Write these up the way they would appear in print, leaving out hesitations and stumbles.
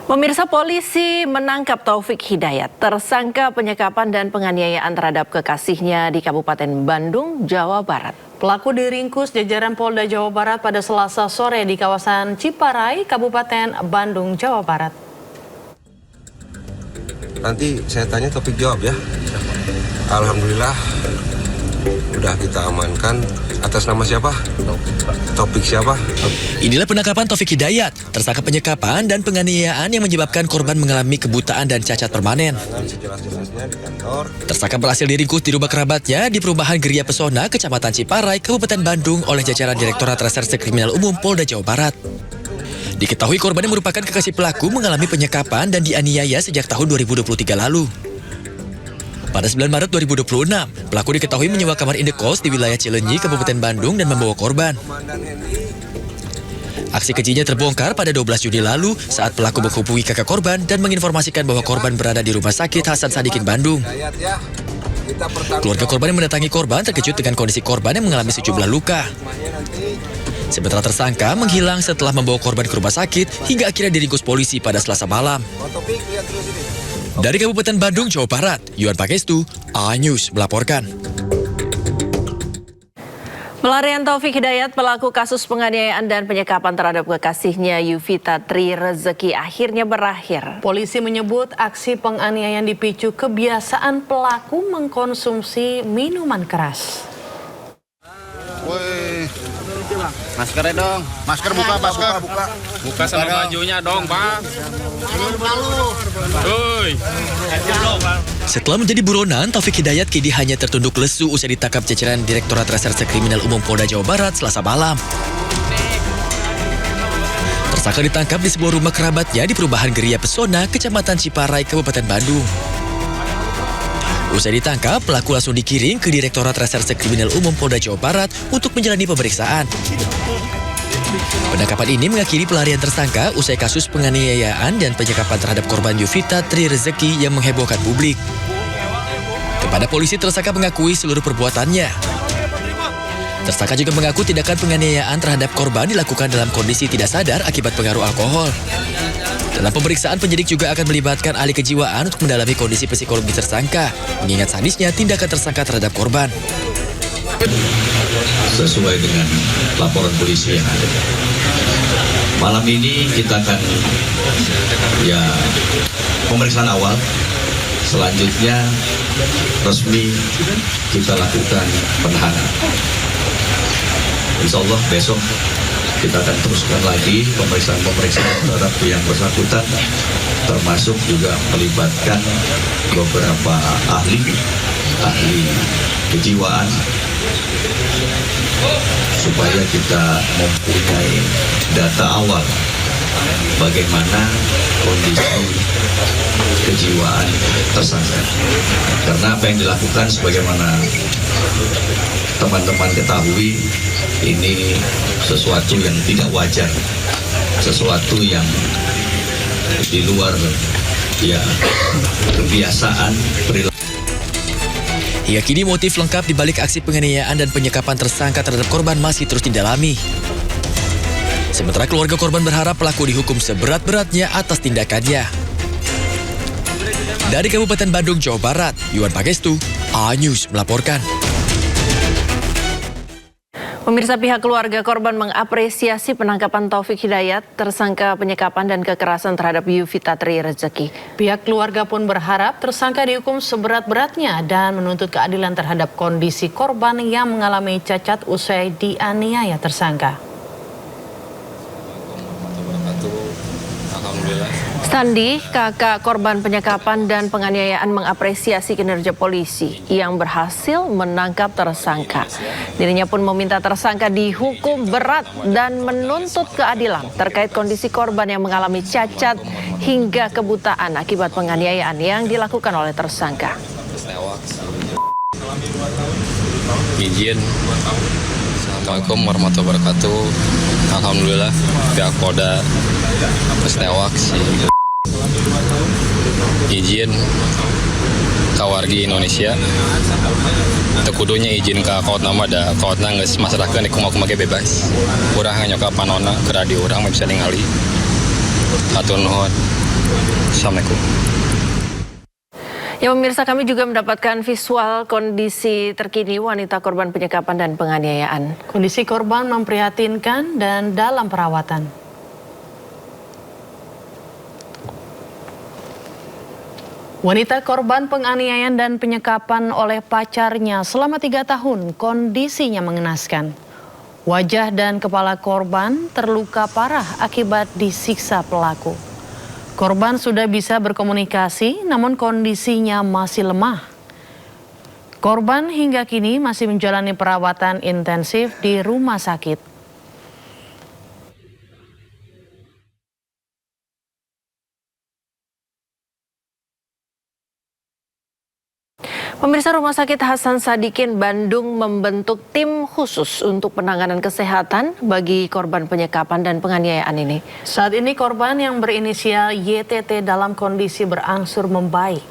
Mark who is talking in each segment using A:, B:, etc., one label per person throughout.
A: Pemirsa, polisi menangkap Taufik Hidayat, tersangka penyekapan dan penganiayaan terhadap kekasihnya di Kabupaten Bandung, Jawa Barat.
B: Pelaku diringkus jajaran Polda Jawa Barat pada Selasa sore di kawasan Ciparai, Kabupaten Bandung, Jawa Barat.
C: Nanti saya tanya, Taufik jawab ya. Alhamdulillah udah kita amankan. Atas nama siapa? Taufik siapa?
D: Inilah penangkapan Taufik Hidayat, tersangka penyekapan dan penganiayaan yang menyebabkan korban mengalami kebutaan dan cacat permanen. Tersangka berhasil diringkus di rumah kerabatnya di perumahan Geria Pesona, Kecamatan Ciparai, Kabupaten Bandung oleh jajaran Direktorat Reserse Kriminal Umum Polda Jawa Barat. Diketahui korban yang merupakan kekasih pelaku mengalami penyekapan dan dianiaya sejak tahun 2023 lalu. Pada 9 Maret 2026, pelaku diketahui menyewa kamar indekos di wilayah Cileunyi, Kabupaten Bandung dan membawa korban. Aksi kejinya terbongkar pada 12 Juni lalu saat pelaku menghubungi kakak korban dan menginformasikan bahwa korban berada di Rumah Sakit Hasan Sadikin, Bandung. Keluarga korban yang mendatangi korban terkejut dengan kondisi korban yang mengalami sejumlah luka. Sementara tersangka menghilang setelah membawa korban ke rumah sakit hingga akhirnya diringkus polisi pada Selasa malam. Dari Kabupaten Bandung, Jawa Barat, Yuan Pagestu, A-News melaporkan.
A: Pelarian Taufik Hidayat, pelaku kasus penganiayaan dan penyekapan terhadap kekasihnya Yuvita Tri Rezeki akhirnya berakhir.
B: Polisi menyebut aksi penganiayaan dipicu kebiasaan pelaku mengkonsumsi minuman keras.
E: Maskernya dong. Masker buka, masker.
F: Buka sama bajunya dong, Bang.
D: Setelah menjadi buronan, Taufik Hidayat kini hanya tertunduk lesu usai ditangkap jajaran Direktorat Reserse Kriminal Umum Polda Jawa Barat Selasa malam. Tersangka ditangkap di sebuah rumah kerabatnya di perumahan Geria Pesona, Kecamatan Ciparai, Kabupaten Bandung. Usai ditangkap, pelaku langsung dikirim ke Direktorat Reserse Kriminal Umum Polda Jawa Barat untuk menjalani pemeriksaan. Penangkapan ini mengakhiri pelarian tersangka usai kasus penganiayaan dan penyekapan terhadap korban Yuvita Tri Rezeki yang menghebohkan publik. Kepada polisi, tersangka mengakui seluruh perbuatannya. Tersangka juga mengaku tindakan penganiayaan terhadap korban dilakukan dalam kondisi tidak sadar akibat pengaruh alkohol. Dalam pemeriksaan, penyidik juga akan melibatkan ahli kejiwaan untuk mendalami kondisi psikologi tersangka, mengingat sadisnya tindakan tersangka terhadap korban.
G: Sesuai dengan laporan polisi yang ada. Malam ini kita akan pemeriksaan awal. Selanjutnya resmi kita lakukan penahanan. Insya Allah besok kita akan teruskan lagi pemeriksaan terhadap yang bersangkutan, termasuk juga melibatkan beberapa ahli kejiwaan supaya kita mempunyai data awal bagaimana kondisi kejiwaan tersangka. Karena apa yang dilakukan sebagaimana teman-teman ketahui, ini sesuatu yang tidak wajar, sesuatu yang di luar kebiasaan perilaku.
D: Hingga kini motif lengkap di balik aksi penganiayaan dan penyekapan tersangka terhadap korban masih terus didalami. Sementara keluarga korban berharap pelaku dihukum seberat-beratnya atas tindakannya. Dari Kabupaten Bandung, Jawa Barat, Yuan Pagestu, A-News melaporkan.
A: Pemirsa, pihak keluarga korban mengapresiasi penangkapan Taufik Hidayat, tersangka penyekapan dan kekerasan terhadap Yuvita Tri Rezeki.
B: Pihak keluarga pun berharap tersangka dihukum seberat-beratnya dan menuntut keadilan terhadap kondisi korban yang mengalami cacat usai dianiaya tersangka.
A: Sandi, kakak korban penyekapan dan penganiayaan, mengapresiasi kinerja polisi yang berhasil menangkap tersangka. Dirinya pun meminta tersangka dihukum berat dan menuntut keadilan terkait kondisi korban yang mengalami cacat hingga kebutaan akibat penganiayaan yang dilakukan oleh tersangka.
F: Izin. Assalamualaikum warahmatullahi wabarakatuh. Alhamdulillah pihak Polda Pesnewak izin kawargi Indonesia tekudunya izin ke kaut nama da kautna geus masarakeun di kumaha-kumaha bebas. Urang nyokap panonna ke radio urang bisa ningali. Hatur nuhun. Assalamualaikum.
A: Ya pemirsa, kami juga mendapatkan visual kondisi terkini wanita korban penyekapan dan penganiayaan.
B: Kondisi korban memprihatinkan dan dalam perawatan. Wanita korban penganiayaan dan penyekapan oleh pacarnya selama 3 tahun, kondisinya mengenaskan. Wajah dan kepala korban terluka parah akibat disiksa pelaku. Korban sudah bisa berkomunikasi, namun kondisinya masih lemah. Korban hingga kini masih menjalani perawatan intensif di rumah sakit.
A: Pemirsa, Rumah Sakit Hasan Sadikin Bandung membentuk tim khusus untuk penanganan kesehatan bagi korban penyekapan dan penganiayaan ini.
B: Saat ini korban yang berinisial YTT dalam kondisi berangsur membaik.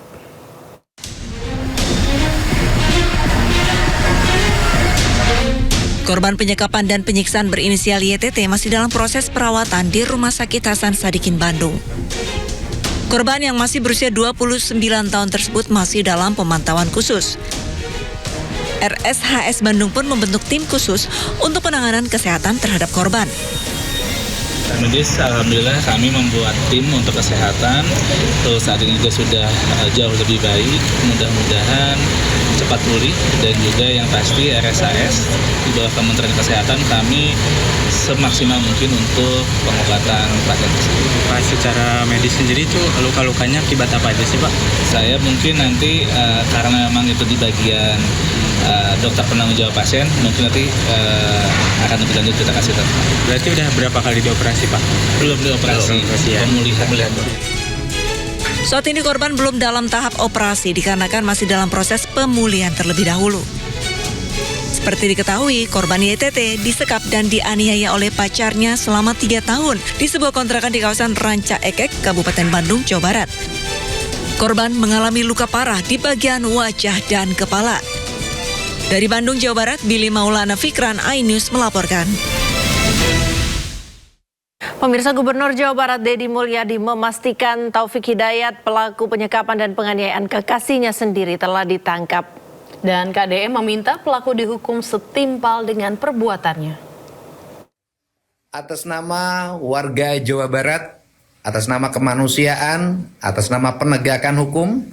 H: Korban penyekapan dan penyiksaan berinisial YTT masih dalam proses perawatan di Rumah Sakit Hasan Sadikin Bandung. Korban yang masih berusia 29 tahun tersebut masih dalam pemantauan khusus. RSHS Bandung pun membentuk tim khusus untuk penanganan kesehatan terhadap korban.
I: Medis, alhamdulillah kami membuat tim untuk kesehatan. Terus saat ini juga sudah jauh lebih baik. Mudah-mudahan cepat pulih, dan juga yang pasti RSHS di bawah Kementerian Kesehatan kami semaksimal mungkin untuk pengobatan pasien tersebut.
J: Pak, secara medis sendiri itu luka-lukanya akibat apa aja sih Pak?
I: Saya mungkin nanti karena memang itu di bagian dokter penanggung jawab pasien, mungkin nanti akan lebih lanjut kita kasih tahu.
J: Berarti udah berapa kali dioperasi Pak?
I: Belum dioperasi,
J: ya.
I: pemulihan.
H: Saat ini korban belum dalam tahap operasi dikarenakan masih dalam proses pemulihan terlebih dahulu. Seperti diketahui, korban YTT disekap dan dianiaya oleh pacarnya selama 3 tahun di sebuah kontrakan di kawasan Ranca Ekek, Kabupaten Bandung, Jawa Barat. Korban mengalami luka parah di bagian wajah dan kepala. Dari Bandung, Jawa Barat, Billy Maulana Fikran, iNews melaporkan.
A: Pemirsa, Gubernur Jawa Barat Deddy Mulyadi memastikan Taufik Hidayat, pelaku penyekapan dan penganiayaan kekasihnya sendiri, telah ditangkap.
B: Dan KDM meminta pelaku dihukum setimpal dengan perbuatannya.
K: Atas nama warga Jawa Barat, atas nama kemanusiaan, atas nama penegakan hukum,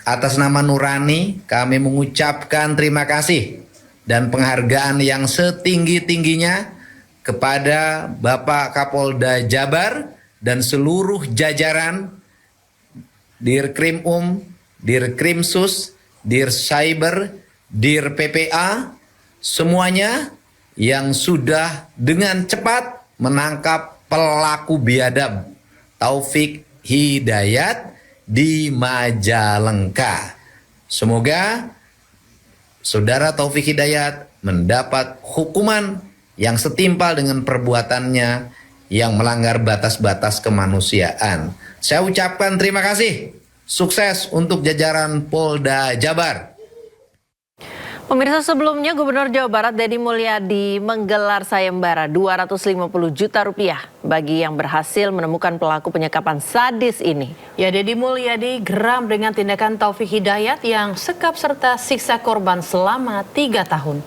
K: atas nama nurani, kami mengucapkan terima kasih dan penghargaan yang setinggi-tingginya kepada Bapak Kapolda Jabar dan seluruh jajaran Dirkrim Dirkrimsus, Dir Cyber, Dir PPA, semuanya yang sudah dengan cepat menangkap pelaku biadab Taufik Hidayat di Majalengka. Semoga saudara Taufik Hidayat mendapat hukuman yang setimpal dengan perbuatannya yang melanggar batas-batas kemanusiaan. Saya ucapkan terima kasih. Sukses untuk jajaran Polda Jabar.
A: Pemirsa, sebelumnya Gubernur Jawa Barat Deddy Mulyadi menggelar sayembara 250 juta rupiah bagi yang berhasil menemukan pelaku penyekapan sadis ini.
B: Ya, Deddy Mulyadi geram dengan tindakan Taufik Hidayat yang sekap serta siksa korban selama 3 tahun.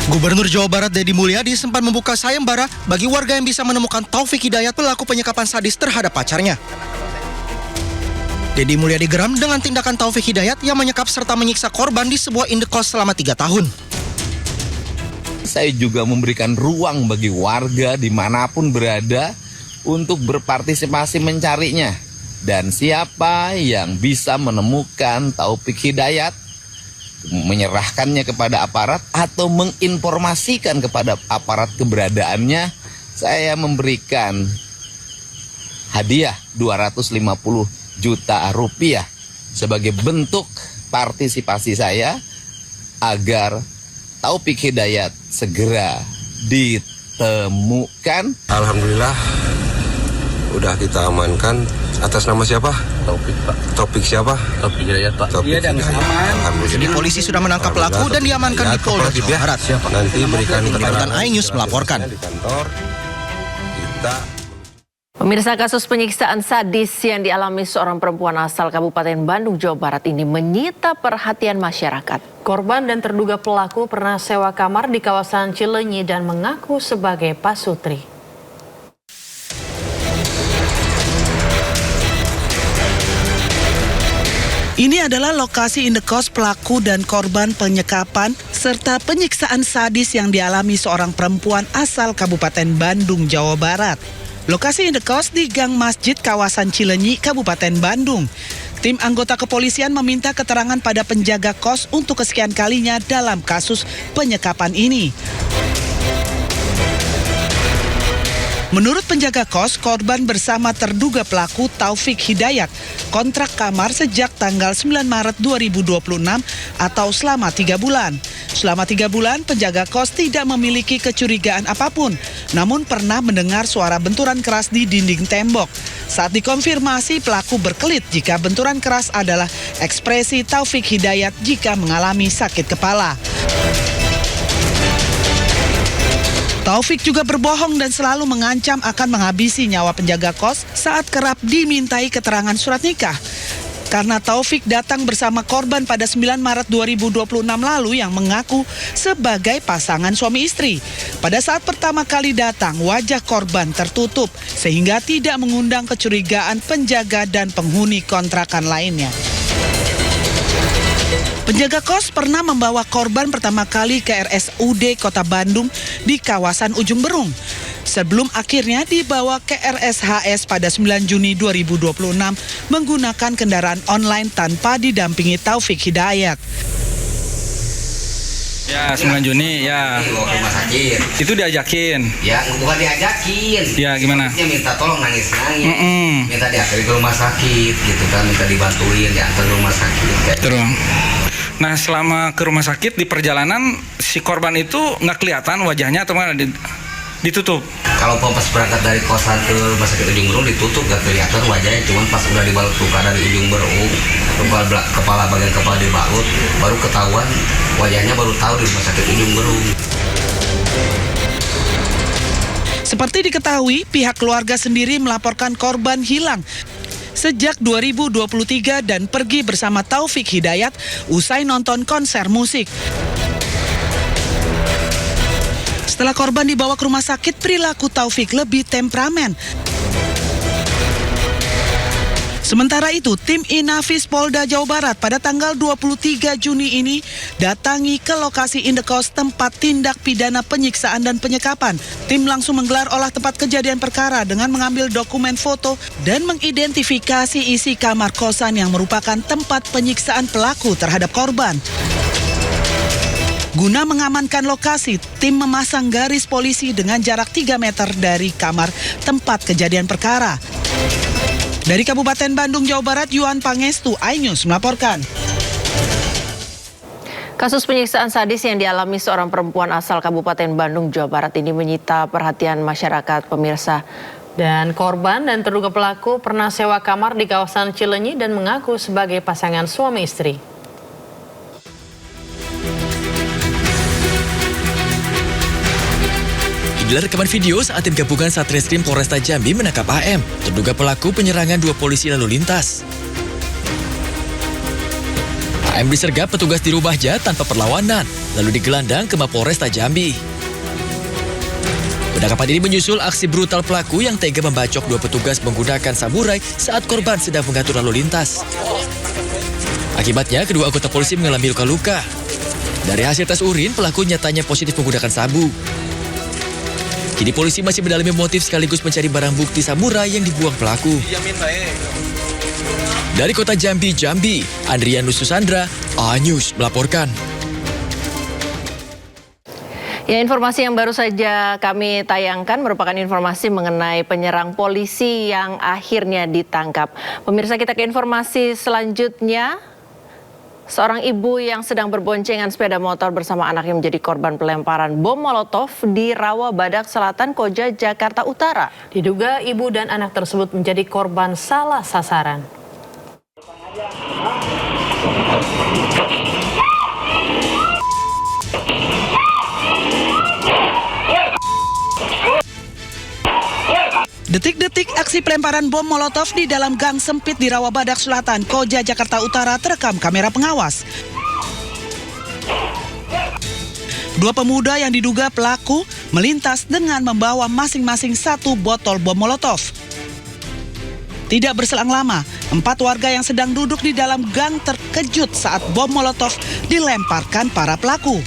L: Gubernur Jawa Barat Deddy Mulyadi sempat membuka sayembara bagi warga yang bisa menemukan Taufik Hidayat, pelaku penyekapan sadis terhadap pacarnya. Deddy Mulyadi geram dengan tindakan Taufik Hidayat yang menyekap serta menyiksa korban di sebuah indekos selama 3 tahun.
M: Saya juga memberikan ruang bagi warga dimanapun berada untuk berpartisipasi mencarinya. Dan siapa yang bisa menemukan Taufik Hidayat, menyerahkannya kepada aparat atau menginformasikan kepada aparat keberadaannya, saya memberikan hadiah 250 juta rupiah sebagai bentuk partisipasi saya agar Taufik Hidayat segera ditemukan.
C: Alhamdulillah udah kita amankan Atas nama siapa?
E: Taufik, Pak.
C: Taufik siapa?
E: Taufik Hidayat, Pak.
C: Taufik
E: Iya, dan
C: Hidayat.
E: aman.
L: Kini polisi sudah menangkap pelaku dan diamankan di Polda Jawa Barat.
C: Nanti berikan
L: Kepada iNews melaporkan.
C: di kantor kita.
A: Pemirsa, kasus penyiksaan sadis yang dialami seorang perempuan asal Kabupaten Bandung, Jawa Barat ini menyita perhatian masyarakat.
B: Korban dan terduga pelaku pernah sewa kamar di kawasan Cileunyi dan mengaku sebagai pasutri.
N: Ini adalah lokasi indekos pelaku dan korban penyekapan serta penyiksaan sadis yang dialami seorang perempuan asal Kabupaten Bandung, Jawa Barat. Lokasi indekos di Gang Masjid kawasan Cileunyi, Kabupaten Bandung. Tim anggota kepolisian meminta keterangan pada penjaga kos untuk kesekian kalinya dalam kasus penyekapan ini. Menurut penjaga kos, korban bersama terduga pelaku Taufik Hidayat kontrak kamar sejak tanggal 9 Maret 2026 atau selama 3 bulan. Selama 3 bulan, penjaga kos tidak memiliki kecurigaan apapun, namun pernah mendengar suara benturan keras di dinding tembok. Saat dikonfirmasi, pelaku berkelit jika benturan keras adalah ekspresi Taufik Hidayat jika mengalami sakit kepala. Taufik juga berbohong dan selalu mengancam akan menghabisi nyawa penjaga kos saat kerap dimintai keterangan surat nikah. Karena Taufik datang bersama korban pada 9 Maret 2026 lalu yang mengaku sebagai pasangan suami istri. Pada saat pertama kali datang, wajah korban tertutup sehingga tidak mengundang kecurigaan penjaga dan penghuni kontrakan lainnya. Penjaga kos pernah membawa korban pertama kali ke RSUD Kota Bandung di kawasan Ujung Berung. Sebelum akhirnya dibawa ke RSHS pada 9 Juni 2026 menggunakan kendaraan online tanpa didampingi Taufik Hidayat.
J: Ya, 9 Juni ya.
E: Dibawa ke rumah sakit.
J: Itu diajakin.
E: Ya, bukan diajakin.
J: Ya, gimana?
E: Dia minta tolong nangis-nangis. Minta diantar ke rumah sakit gitu kan, minta dibantuin diantar ke rumah sakit.
J: Terus. Nah, selama ke rumah sakit di perjalanan si korban itu nggak kelihatan wajahnya atau mana ditutup?
E: Kalau pas berangkat dari kosan ke rumah sakit Ujung Berung ditutup, gak kelihatan wajahnya, cuman pas udah dibalut luka dari Ujung Berung, kepala bagian kepala dibalut, baru ketahuan wajahnya, baru tahu di rumah sakit Ujung Berung.
N: Seperti diketahui, pihak keluarga sendiri melaporkan korban hilang sejak 2023 dan pergi bersama Taufik Hidayat usai nonton konser musik. Setelah korban dibawa ke rumah sakit, perilaku Taufik lebih temperamen. Sementara itu, tim Inafis Polda Jawa Barat pada tanggal 23 Juni ini datangi ke lokasi indekos tempat tindak pidana penyiksaan dan penyekapan. Tim langsung menggelar olah tempat kejadian perkara dengan mengambil dokumen foto dan mengidentifikasi isi kamar kosan yang merupakan tempat penyiksaan pelaku terhadap korban. Guna mengamankan lokasi, tim memasang garis polisi dengan jarak 3 meter dari kamar tempat kejadian perkara. Dari Kabupaten Bandung, Jawa Barat, Yuan Pangestu, iNews melaporkan.
A: Kasus penyiksaan sadis yang dialami seorang perempuan asal Kabupaten Bandung, Jawa Barat ini menyita perhatian masyarakat, pemirsa.
B: Dan korban dan terduga pelaku pernah sewa kamar di kawasan Cileunyi dan mengaku sebagai pasangan suami istri.
D: Inilah rekaman video saat tim gabungan Satreskrim Polresta Jambi menangkap AM, terduga pelaku penyerangan 2 polisi lalu lintas. AM disergap petugas di rumah Jah tanpa perlawanan, lalu digelandang ke Mapolresta Jambi. Penangkapan ini menyusul aksi brutal pelaku yang tega membacok 2 petugas menggunakan samurai saat korban sedang mengatur lalu lintas. Akibatnya, kedua anggota polisi mengalami luka-luka. Dari hasil tes urin, pelaku nyatanya positif menggunakan sabu. Kini polisi masih mendalami motif sekaligus mencari barang bukti samurai yang dibuang pelaku. Dari kota Jambi, Andrianus Susandra, iNews melaporkan.
A: Ya, informasi yang baru saja kami tayangkan merupakan informasi mengenai penyerang polisi yang akhirnya ditangkap. Pemirsa, kita ke informasi selanjutnya. Seorang ibu yang sedang berboncengan sepeda motor bersama anaknya menjadi korban pelemparan bom molotov di Rawabadak Selatan, Koja, Jakarta Utara.
B: Diduga ibu dan anak tersebut menjadi korban salah sasaran.
N: Detik-detik aksi pelemparan bom molotov di dalam gang sempit di Rawabadak Selatan, Koja, Jakarta Utara terekam kamera pengawas. Dua pemuda yang diduga pelaku melintas dengan membawa masing-masing satu botol bom molotov. Tidak berselang lama, 4 warga yang sedang duduk di dalam gang terkejut saat bom molotov dilemparkan para pelaku.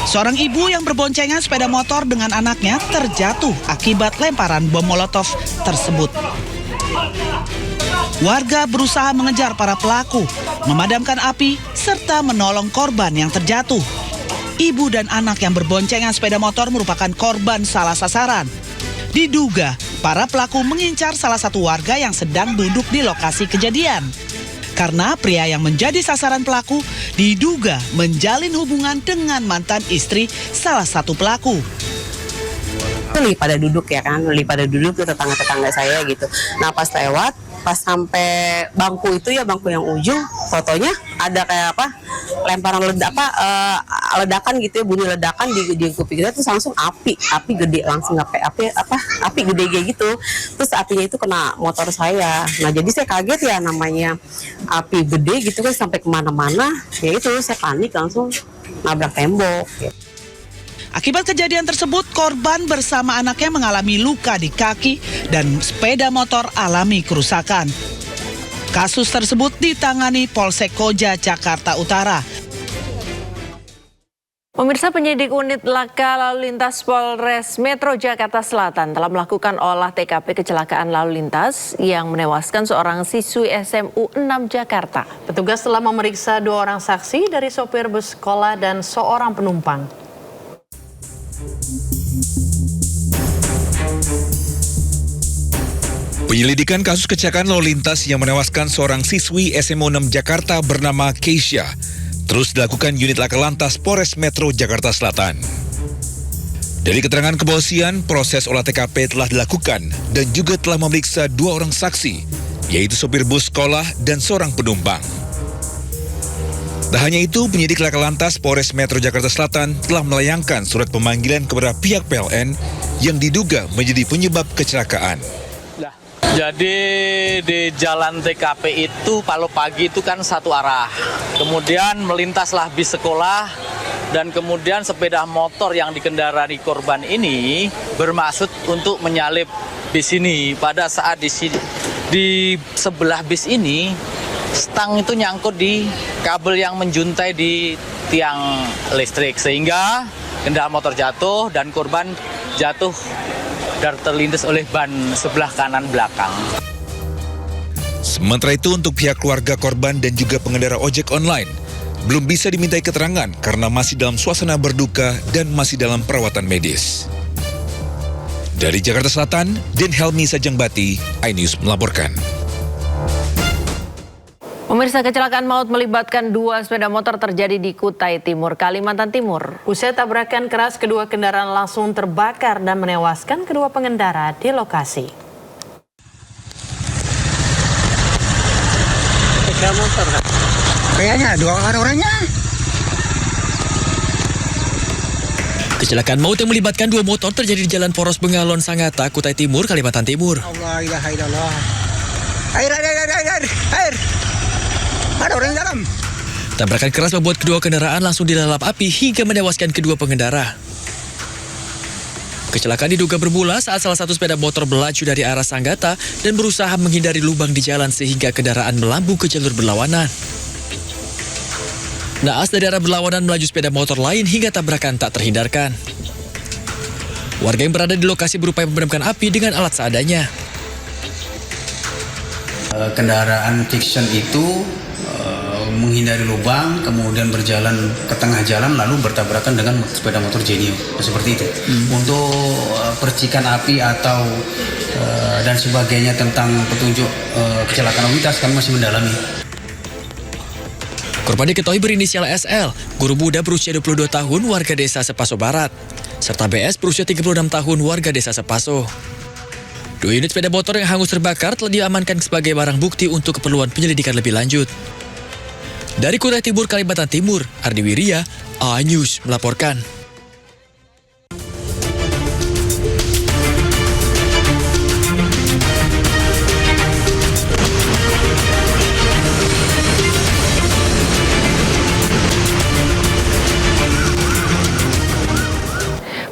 N: Seorang ibu yang berboncengan sepeda motor dengan anaknya terjatuh akibat lemparan bom molotov tersebut. Warga berusaha mengejar para pelaku, memadamkan api, serta menolong korban yang terjatuh. Ibu dan anak yang berboncengan sepeda motor merupakan korban salah sasaran. Diduga para pelaku mengincar salah satu warga yang sedang duduk di lokasi kejadian. Karena pria yang menjadi sasaran pelaku diduga menjalin hubungan dengan mantan istri salah satu pelaku.
O: Lagi pada duduk ya kan, lagi pada duduk tuh tetangga-tetangga saya gitu. Nah pas lewat, pas sampai bangku itu ya, bangku yang ujung, fotonya ada kayak lemparan ledakan gitu ya, bunyi ledakan di kuping kita, terus langsung api gede, langsung api gede kayak gitu. Terus apinya itu kena motor saya. Nah jadi saya kaget ya, namanya api gede gitu kan sampai kemana-mana. Ya itu saya panik, langsung nabrak tembok. Gitu.
N: Akibat kejadian tersebut, korban bersama anaknya mengalami luka di kaki dan sepeda motor alami kerusakan. Kasus tersebut ditangani Polsek Koja, Jakarta Utara.
A: Pemirsa, penyidik unit laka lalu lintas Polres Metro Jakarta Selatan telah melakukan olah TKP kecelakaan lalu lintas yang menewaskan seorang siswi SMU 6 Jakarta.
B: Petugas telah memeriksa 2 orang saksi dari sopir bus sekolah dan seorang penumpang.
P: Penyelidikan kasus kecelakaan lalu lintas yang menewaskan seorang siswi SMU 6 Jakarta bernama Keisha terus dilakukan unit laka lantas Polres Metro Jakarta Selatan. Dari keterangan kepolisian, proses olah TKP telah dilakukan dan juga telah memeriksa 2 orang saksi, yaitu sopir bus sekolah dan seorang penumpang. Tak hanya itu, penyidik laka lantas Polres Metro Jakarta Selatan telah melayangkan surat pemanggilan kepada pihak PLN yang diduga menjadi penyebab kecelakaan.
Q: Jadi di jalan TKP itu kalau pagi itu kan satu arah. Kemudian melintaslah bis sekolah dan kemudian sepeda motor yang dikendarai korban ini bermaksud untuk menyalip bis ini. Pada saat di sebelah bis ini, stang itu nyangkut di kabel yang menjuntai di tiang listrik sehingga kendaraan motor jatuh dan korban jatuh dan terlindas oleh ban sebelah kanan belakang.
P: Sementara itu untuk pihak keluarga korban dan juga pengendara ojek online belum bisa dimintai keterangan karena masih dalam suasana berduka dan masih dalam perawatan medis. Dari Jakarta Selatan, Den Helmi Sajangbati, iNews melaporkan.
A: Pemirsa, kecelakaan maut melibatkan 2 sepeda motor terjadi di Kutai Timur, Kalimantan Timur.
B: Usai tabrakan keras, kedua kendaraan langsung terbakar dan menewaskan kedua pengendara di lokasi.
L: Sepeda motor, kayaknya 2 orangnya.
D: Kecelakaan maut yang melibatkan 2 motor terjadi di Jalan Poros Bengalon Sangatta, Kutai Timur, Kalimantan Timur.
L: Allah ilaha illallah. Air. Ada orang di dalam.
D: Tabrakan keras membuat kedua kendaraan langsung dilalap api hingga menewaskan kedua pengendara. Kecelakaan diduga bermula saat salah satu sepeda motor melaju dari arah Sangatta dan berusaha menghindari lubang di jalan sehingga kendaraan melambung ke jalur berlawanan. Naas dari arah berlawanan melaju sepeda motor lain hingga tabrakan tak terhindarkan. Warga yang berada di lokasi berupaya memadamkan api dengan alat seadanya.
R: Kendaraan Kixon itu menghindari lubang, kemudian berjalan ke tengah jalan lalu bertabrakan dengan sepeda motor Genio. Seperti itu. Untuk percikan api atau dan sebagainya tentang petunjuk kecelakaan lalu lintas kami masih mendalami.
D: Korban diketahui berinisial SL, guru muda berusia 22 tahun warga desa Sepaso Barat, serta BS berusia 36 tahun warga desa Sepaso. 2 unit sepeda motor yang hangus terbakar telah diamankan sebagai barang bukti untuk keperluan penyelidikan lebih lanjut. Dari Kutai Timur, Kalimantan Timur, Ardi Wirya, A-News melaporkan.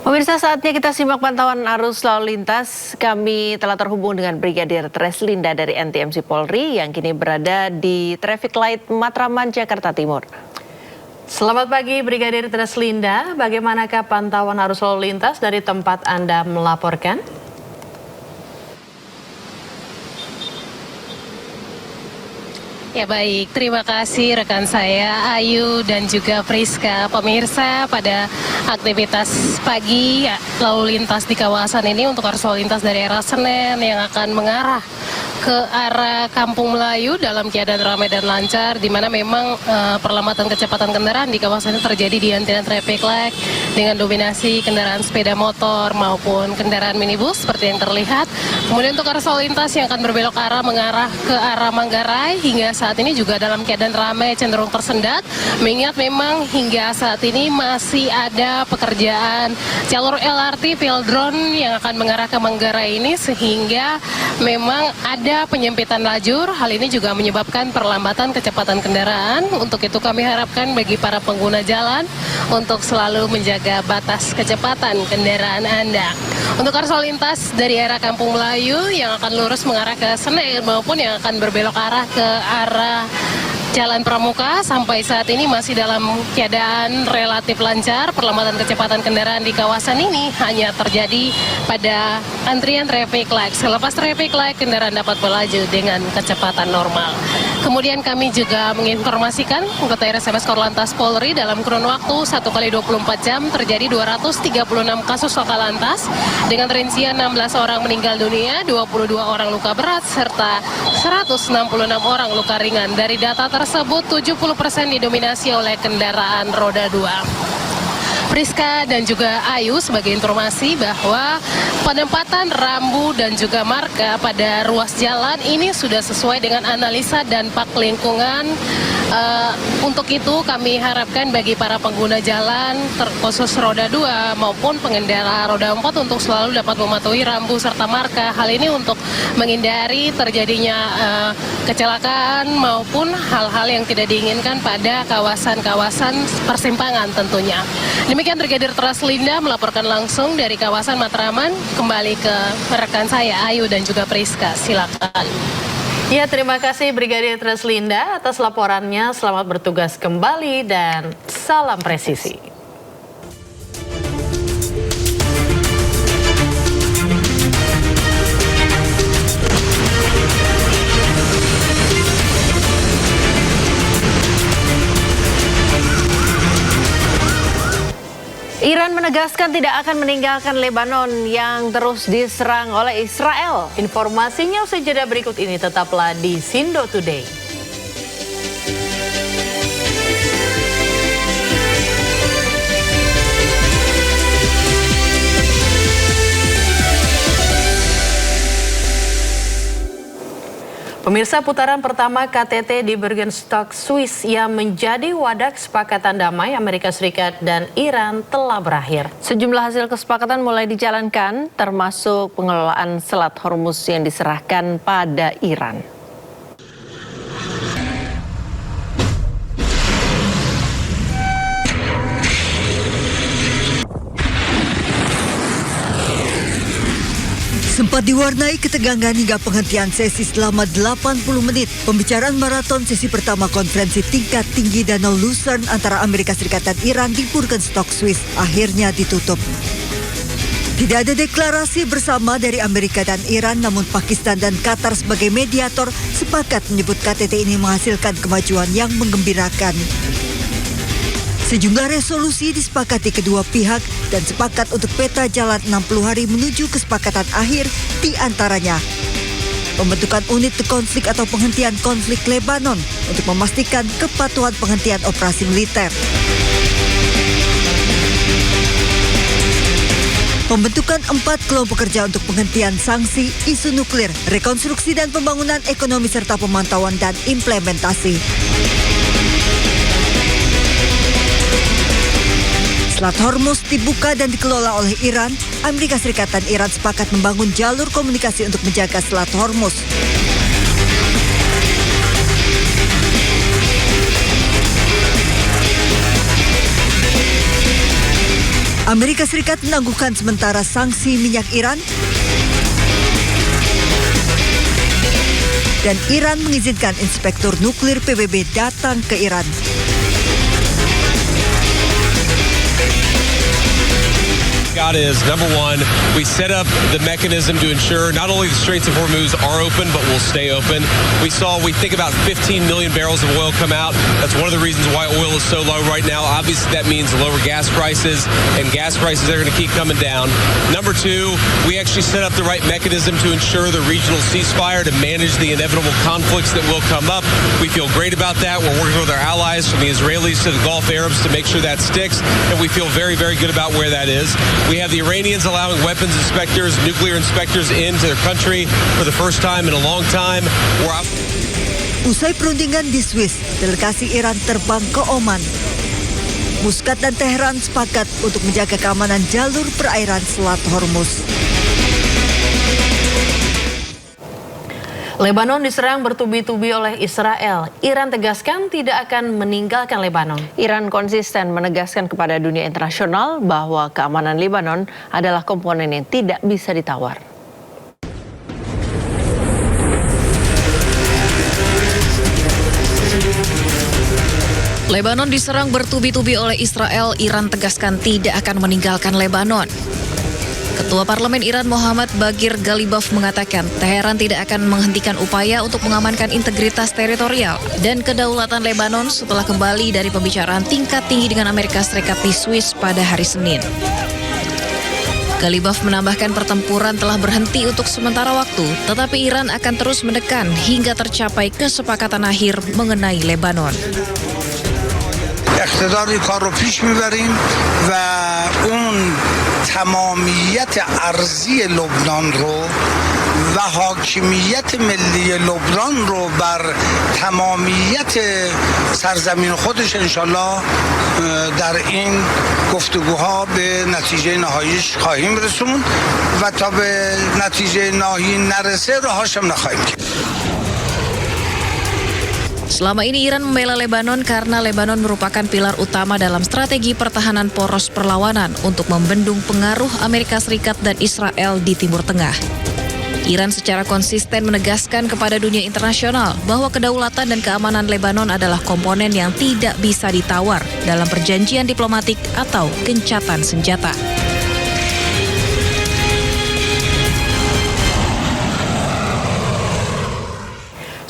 A: Pemirsa, saatnya kita simak pantauan arus lalu lintas. Kami telah terhubung dengan Brigadir Treslinda dari NTMC Polri yang kini berada di Traffic Light Matraman, Jakarta Timur.
B: Selamat pagi Brigadir Treslinda, bagaimanakah pantauan arus lalu lintas dari tempat Anda melaporkan?
S: Ya baik, terima kasih rekan saya Ayu dan juga Priska. Pemirsa, pada aktivitas pagi lalu lintas di kawasan ini untuk arus lalu lintas dari arah Senen yang akan mengarah ke arah Kampung Melayu dalam keadaan ramai dan lancar, di mana memang perlambatan kecepatan kendaraan di kawasan ini terjadi di antrian traffic light dengan dominasi kendaraan sepeda motor maupun kendaraan minibus seperti yang terlihat. Kemudian untuk arus lalu lintas yang akan berbelok arah mengarah ke arah Manggarai hingga saat ini juga dalam keadaan ramai cenderung tersendat, mengingat memang hingga saat ini masih ada pekerjaan jalur LRT Veldron yang akan mengarah ke Manggarai ini, sehingga memang ada penyempitan lajur. Hal ini juga menyebabkan perlambatan kecepatan kendaraan. Untuk itu kami harapkan bagi para pengguna jalan untuk selalu menjaga batas kecepatan kendaraan Anda. Untuk arus lalu lintas dari arah Kampung Melayu yang akan lurus mengarah ke Senen maupun yang akan berbelok arah ke arah Jalan Pramuka sampai saat ini masih dalam keadaan relatif lancar. Perlambatan kecepatan kendaraan di kawasan ini hanya terjadi pada antrian traffic light. Selepas traffic light, kendaraan dapat melaju dengan kecepatan normal. Kemudian kami juga menginformasikan anggota RSMS Korlantas Polri dalam kurun waktu 1x24 jam terjadi 236 kasus laka lantas dengan rincian 16 orang meninggal dunia, 22 orang luka berat, serta 166 orang luka ringan. Dari data tersebut 70% didominasi oleh kendaraan roda 2. Priska dan juga Ayu, sebagai informasi bahwa penempatan rambu dan juga marka pada ruas jalan ini sudah sesuai dengan analisa dampak lingkungan. Untuk itu kami harapkan bagi para pengguna jalan terkhusus roda 2 maupun pengendara roda 4 untuk selalu dapat mematuhi rambu serta marka. Hal ini untuk menghindari terjadinya kecelakaan maupun hal-hal yang tidak diinginkan pada kawasan-kawasan persimpangan tentunya. Demikian Brigadir Treslinda melaporkan langsung dari kawasan Matraman. Kembali ke rekan saya Ayu dan juga Priska, silakan.
B: Ya, terima kasih Brigadir Treslinda atas laporannya. Selamat bertugas kembali dan salam presisi.
A: Iran menegaskan tidak akan meninggalkan Lebanon yang terus diserang oleh Israel.
B: Informasinya usai jeda berikut ini, tetaplah di Sindo Today. Pemirsa, putaran pertama KTT di Bergenstock, Swiss yang menjadi wadah kesepakatan damai Amerika Serikat dan Iran telah berakhir.
A: Sejumlah hasil kesepakatan mulai dijalankan, termasuk pengelolaan Selat Hormuz yang diserahkan pada Iran.
T: Sempat diwarnai ketegangan hingga penghentian sesi selama 80 menit. Pembicaraan maraton sesi pertama konferensi tingkat tinggi Danau Lucerne antara Amerika Serikat dan Iran di Bergenstock, Swiss akhirnya ditutup. Tidak ada deklarasi bersama dari Amerika dan Iran, namun Pakistan dan Qatar sebagai mediator sepakat menyebut KTT ini menghasilkan kemajuan yang menggembirakan. Sejumlah resolusi disepakati kedua pihak dan sepakat untuk peta jalan 60 hari menuju kesepakatan akhir, di antaranya pembentukan unit konflik atau penghentian konflik Lebanon untuk memastikan kepatuhan penghentian operasi militer. Pembentukan 4 kelompok kerja untuk penghentian sanksi, isu nuklir, rekonstruksi dan pembangunan ekonomi serta pemantauan dan implementasi. Selat Hormuz dibuka dan dikelola oleh Iran. Amerika Serikat dan Iran sepakat membangun jalur komunikasi untuk menjaga Selat Hormuz. Amerika Serikat menangguhkan sementara sanksi minyak Iran dan Iran mengizinkan inspektur nuklir PBB datang ke Iran.
U: Is number one, we set up the mechanism to ensure not only the Straits of Hormuz are open, but will stay open. We think about 15 million barrels of oil come out. That's one of the reasons why oil is so low right now. Obviously, that means lower gas prices, and gas prices are going to keep coming down. Number two, we actually set up the right mechanism to ensure the regional ceasefire to manage the inevitable conflicts that will come up. We feel great about that. We're working with our allies from the Israelis to the Gulf Arabs to make sure that sticks, and we feel very, very good about where that is. We have the Iranians allowing weapons inspectors, nuclear inspectors into their country for the first time in a long time.
T: Usai perundingan di Swiss, delegasi Iran terbang ke Oman. Muscat dan Teheran sepakat untuk menjaga keamanan jalur perairan Selat Hormuz.
B: Lebanon diserang bertubi-tubi oleh Israel. Iran tegaskan tidak akan meninggalkan Lebanon.
A: Iran konsisten menegaskan kepada dunia internasional bahwa keamanan Lebanon adalah komponen yang tidak bisa ditawar.
V: Lebanon diserang bertubi-tubi oleh Israel. Iran tegaskan tidak akan meninggalkan Lebanon. Ketua Parlemen Iran Muhammad Baghir Ghalibaf mengatakan Teheran tidak akan menghentikan upaya untuk mengamankan integritas teritorial dan kedaulatan Lebanon setelah kembali dari pembicaraan tingkat tinggi dengan Amerika Serikat di Swiss pada hari Senin. Ghalibaf menambahkan pertempuran telah berhenti untuk sementara waktu, tetapi Iran akan terus menekan hingga tercapai kesepakatan akhir mengenai Lebanon.
W: اقتدار کار رو پیش میبریم و اون تمامیت ارضی لبنان رو و حاکمیت ملی لبنان رو بر تمامیت سرزمین خودش انشالله در این گفتگوها به نتیجه نهاییش خواهیم رسوند و تا به نتیجه نهایی نرسه راهاش هم نخواهیم کرد.
V: Selama ini Iran membela Lebanon karena Lebanon merupakan pilar utama dalam strategi pertahanan poros perlawanan untuk membendung pengaruh Amerika Serikat dan Israel di Timur Tengah. Iran secara konsisten menegaskan kepada dunia internasional bahwa kedaulatan dan keamanan Lebanon adalah komponen yang tidak bisa ditawar dalam perjanjian diplomatik atau gencatan senjata.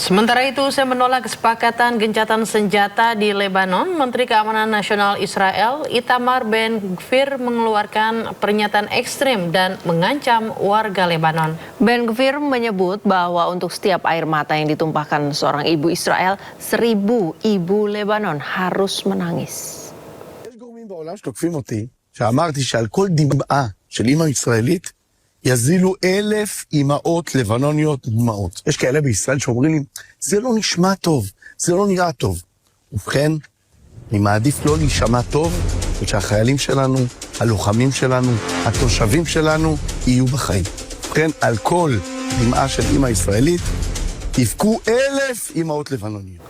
B: Sementara itu, usai menolak kesepakatan gencatan senjata di Lebanon, Menteri Keamanan Nasional Israel Itamar Ben-Gvir mengeluarkan pernyataan ekstrim dan mengancam warga Lebanon.
A: Ben-Gvir menyebut bahwa untuk setiap air mata yang ditumpahkan seorang ibu Israel, 1,000 ibu Lebanon harus menangis.
X: שאמרתי שעל כל דמעה של אמא ישראלית יזילו 1,000 אמהות לבנוניות דמעות. יש כאלה בישראל שאומרים לי, זה לא נשמע טוב, זה לא נראה טוב. ובכן, אני מעדיף לא להישמע טוב, ושהחיילים שלנו, הלוחמים שלנו, התושבים שלנו, יהיו בחיים. ובכן, על כל דמעה של אמא ישראלית, יבכו 1,000 אמהות לבנוניות.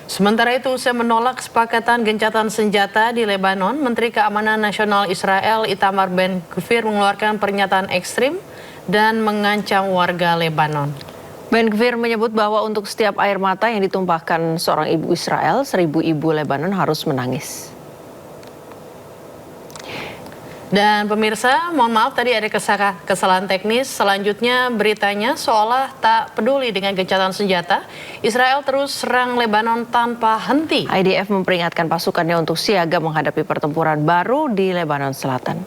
B: Sementara itu, usai menolak kesepakatan gencatan senjata di Lebanon, Menteri Keamanan Nasional Israel Itamar Ben-Gvir mengeluarkan pernyataan ekstrim dan mengancam warga Lebanon.
A: Ben-Gvir menyebut bahwa untuk setiap air mata yang ditumpahkan seorang ibu Israel, 1,000 ibu Lebanon harus menangis.
B: Dan pemirsa, mohon maaf tadi ada kesalahan teknis. Selanjutnya beritanya seolah tak peduli dengan gencatan senjata, Israel terus serang Lebanon tanpa henti.
A: IDF memperingatkan pasukannya untuk siaga menghadapi pertempuran baru di Lebanon Selatan.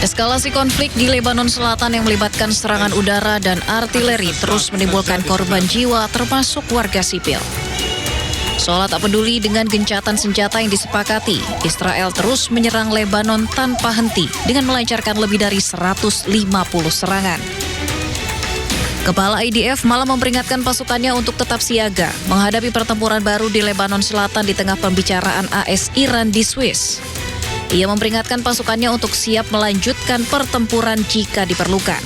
V: Eskalasi konflik di Lebanon Selatan yang melibatkan serangan udara dan artileri terus menimbulkan korban jiwa termasuk warga sipil. Seolah tak peduli dengan gencatan senjata yang disepakati, Israel terus menyerang Lebanon tanpa henti dengan melancarkan lebih dari 150 serangan. Kepala IDF malah memperingatkan pasukannya untuk tetap siaga menghadapi pertempuran baru di Lebanon Selatan di tengah pembicaraan AS-Iran di Swiss. Ia memperingatkan pasukannya untuk siap melanjutkan pertempuran jika diperlukan.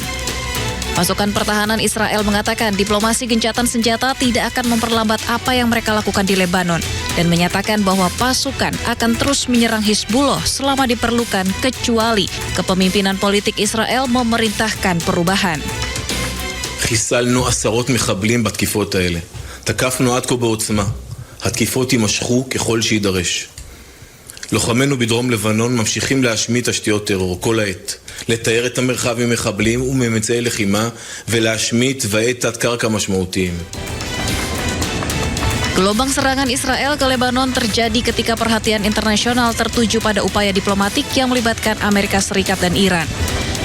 V: Pasukan pertahanan Israel mengatakan diplomasi gencatan senjata tidak akan memperlambat apa yang mereka lakukan di Lebanon dan menyatakan bahwa pasukan akan terus menyerang Hizbullah selama diperlukan kecuali kepemimpinan politik Israel memerintahkan perubahan.
F: חיסלנו עשרות מחבלים בתקיפות האלה. תקפנו עד כה בעוצמה. התקיפות יימשכו ככל שידרש. לוחמינו בדרום לבנון ממשיכים להשמיד תשתיות טרור כל העת, לתאר את המרחב ממחבלים וממצאי לחימה ולהשמיד תוואי תת-קרקע משמעותיים.
V: Gelombang serangan Israel ke Lebanon terjadi ketika perhatian internasional tertuju pada upaya diplomatik yang melibatkan Amerika Serikat dan Iran.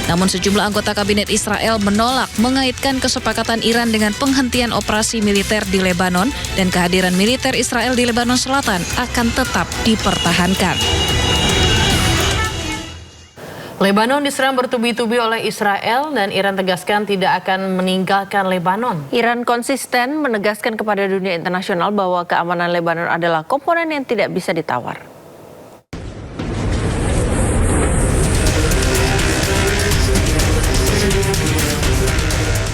V: Namun sejumlah anggota kabinet Israel menolak mengaitkan kesepakatan Iran dengan penghentian operasi militer di Lebanon dan kehadiran militer Israel di Lebanon Selatan akan tetap dipertahankan.
B: Lebanon diserang bertubi-tubi oleh Israel dan Iran tegaskan tidak akan meninggalkan Lebanon.
A: Iran konsisten menegaskan kepada dunia internasional bahwa keamanan Lebanon adalah komponen yang tidak bisa ditawar.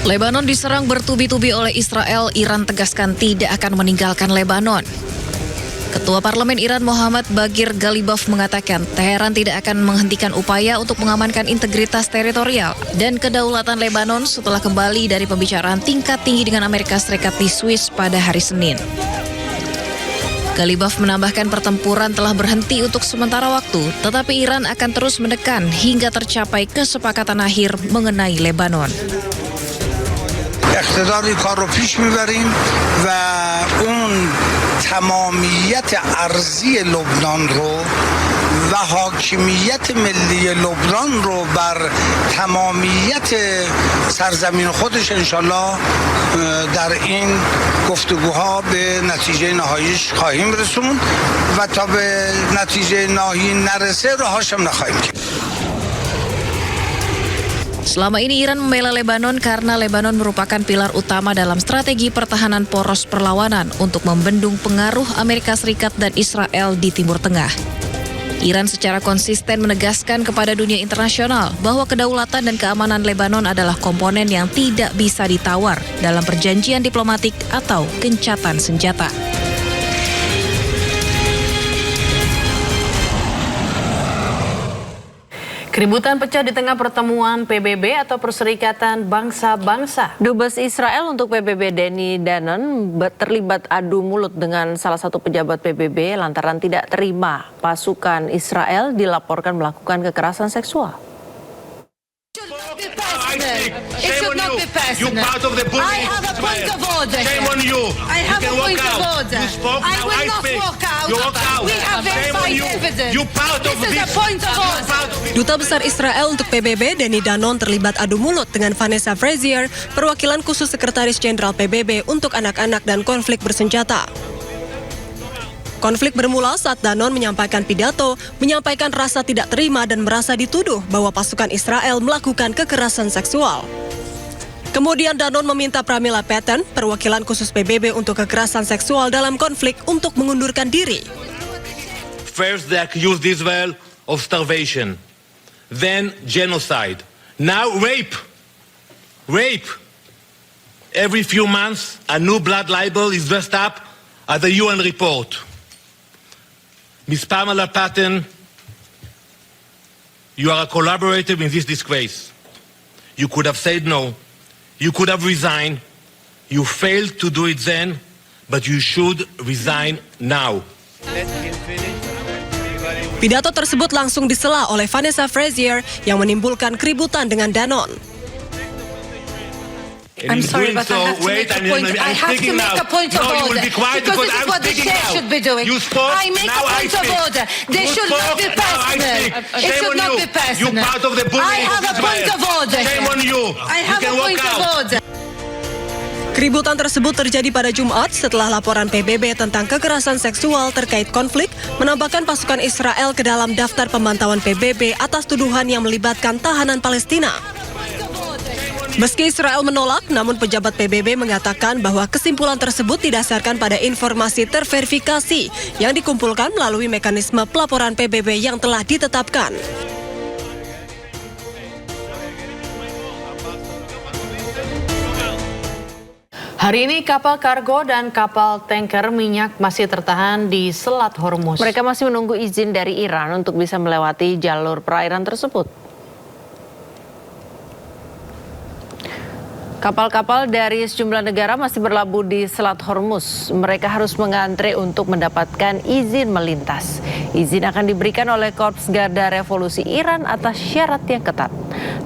V: Lebanon diserang bertubi-tubi oleh Israel, Iran tegaskan tidak akan meninggalkan Lebanon. Ketua Parlemen Iran Muhammad Baghir Ghalibaf mengatakan Teheran tidak akan menghentikan upaya untuk mengamankan integritas teritorial dan kedaulatan Lebanon setelah kembali dari pembicaraan tingkat tinggi dengan Amerika Serikat di Swiss pada hari Senin. Ghalibaf menambahkan pertempuran telah berhenti untuk sementara waktu, tetapi Iran akan terus menekan hingga tercapai kesepakatan akhir mengenai Lebanon.
W: اقتدار کار رو پیش میبریم و اون تمامیت ارضی لبنان رو و حاکمیت ملی لبنان رو بر تمامیت سرزمین خودش انشالله در این گفتگوها به نتیجه نهاییش خواهیم رسوند و تا به نتیجه نهایی نرسه راهاش هم نخواهیم کرد.
V: Selama ini Iran membela Lebanon karena Lebanon merupakan pilar utama dalam strategi pertahanan poros perlawanan untuk membendung pengaruh Amerika Serikat dan Israel di Timur Tengah. Iran secara konsisten menegaskan kepada dunia internasional bahwa kedaulatan dan keamanan Lebanon adalah komponen yang tidak bisa ditawar dalam perjanjian diplomatik atau gencatan senjata.
B: Keributan pecah di tengah pertemuan PBB atau Perserikatan Bangsa-Bangsa.
A: Dubes Israel untuk PBB Danny Danon terlibat adu mulut dengan salah satu pejabat PBB lantaran tidak terima pasukan Israel dilaporkan melakukan kekerasan seksual.
G: It should not be personal. You're part of the bullying. I have a point of order. Shame on you. I have a point of order. You spoke, I will not walk out. You walk out. We have verified evidence. You part of this. This is a point of order.
H: Duta Besar Israel untuk PBB Danny Danon terlibat adu mulut dengan Vanessa Frazier, perwakilan khusus Sekretaris Jenderal PBB untuk anak-anak dan konflik bersenjata. Konflik bermula saat Danon menyampaikan pidato, menyampaikan rasa tidak terima dan merasa dituduh bahwa pasukan Israel melakukan kekerasan seksual. Kemudian Danon meminta Pramila Patten, perwakilan khusus PBB untuk kekerasan seksual dalam konflik, untuk mengundurkan diri.
I: First they accused Israel of starvation, then genocide, now rape. Rape. Every few months a new blood libel is dressed up as a UN report. Ms. Pamela Patten, you are a collaborator in this disgrace. You could have said no you could have resigned. You failed to do it then, but you should resign now.
H: Pidato tersebut langsung disela oleh Vanessa Frazier yang menimbulkan keributan dengan Danone.
S: I'm sorry, but I have to make a point. I have to make a point of order because this is what the chair should be doing. I make a point of order. They should not be personal. It should not be personal. I have a point of order. I have a point of order.
H: Keributan tersebut terjadi pada Jumat setelah laporan PBB tentang kekerasan seksual terkait konflik menambahkan pasukan Israel ke dalam daftar pemantauan PBB atas tuduhan yang melibatkan tahanan Palestina. Meski Israel menolak, namun pejabat PBB mengatakan bahwa kesimpulan tersebut didasarkan pada informasi terverifikasi yang dikumpulkan melalui mekanisme pelaporan PBB yang telah ditetapkan.
B: Hari ini kapal kargo dan kapal tanker minyak masih tertahan di Selat Hormuz.
A: Mereka masih menunggu izin dari Iran untuk bisa melewati jalur perairan tersebut. Kapal-kapal dari sejumlah negara masih berlabuh di Selat Hormuz. Mereka harus mengantre untuk mendapatkan izin melintas. Izin akan diberikan oleh Korps Garda Revolusi Iran atas syarat yang ketat.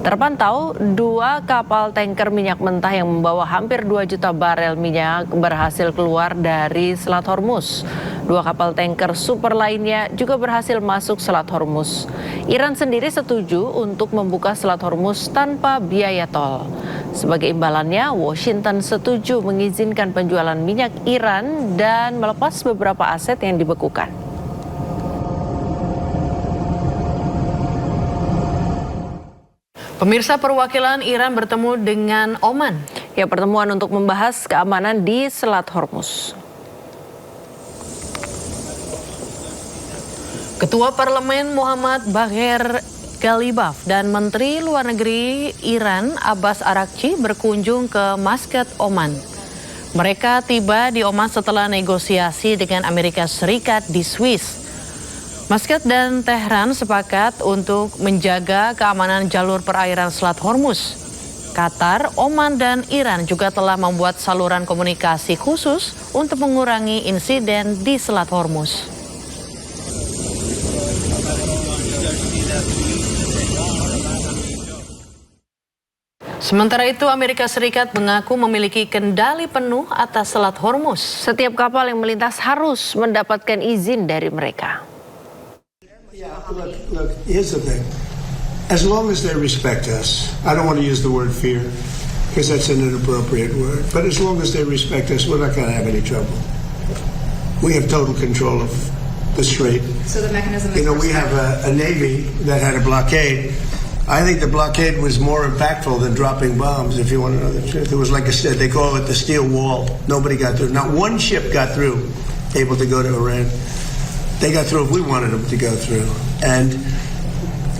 A: Terpantau 2 kapal tanker minyak mentah yang membawa hampir 2 juta barel minyak berhasil keluar dari Selat Hormuz. 2 kapal tanker super lainnya juga berhasil masuk Selat Hormuz. Iran sendiri setuju untuk membuka Selat Hormuz tanpa biaya tol. Sebagai imbalannya, Washington setuju mengizinkan penjualan minyak Iran dan melepas beberapa aset yang dibekukan.
B: Pemirsa, perwakilan Iran bertemu dengan Oman.
A: Ya, pertemuan untuk membahas keamanan di Selat Hormuz.
B: Ketua Parlemen Muhammad Bagher Ghalibaf dan Menteri Luar Negeri Iran Abbas Araghchi berkunjung ke Muscat, Oman. Mereka tiba di Oman setelah negosiasi dengan Amerika Serikat di Swiss. Muscat dan Tehran sepakat untuk menjaga keamanan jalur perairan Selat Hormuz. Qatar, Oman, dan Iran juga telah membuat saluran komunikasi khusus untuk mengurangi insiden di Selat Hormuz. Sementara itu, Amerika Serikat mengaku memiliki kendali penuh atas Selat Hormuz.
A: Setiap kapal yang melintas harus mendapatkan izin dari mereka.
C: Look, here's the thing. As long as they respect us, I don't want to use the word fear, because that's an inappropriate word, but as long as they respect us, we're not going to have any trouble. We have total control of the strait.
J: So the mechanism is...
C: You know, we have a Navy that had a blockade. I think the blockade was more impactful than dropping bombs, if you want to know the truth. It was like I said, they call it the steel wall. Nobody got through. Not one ship got through, able to go to Iran. They got through if we wanted them to go through. And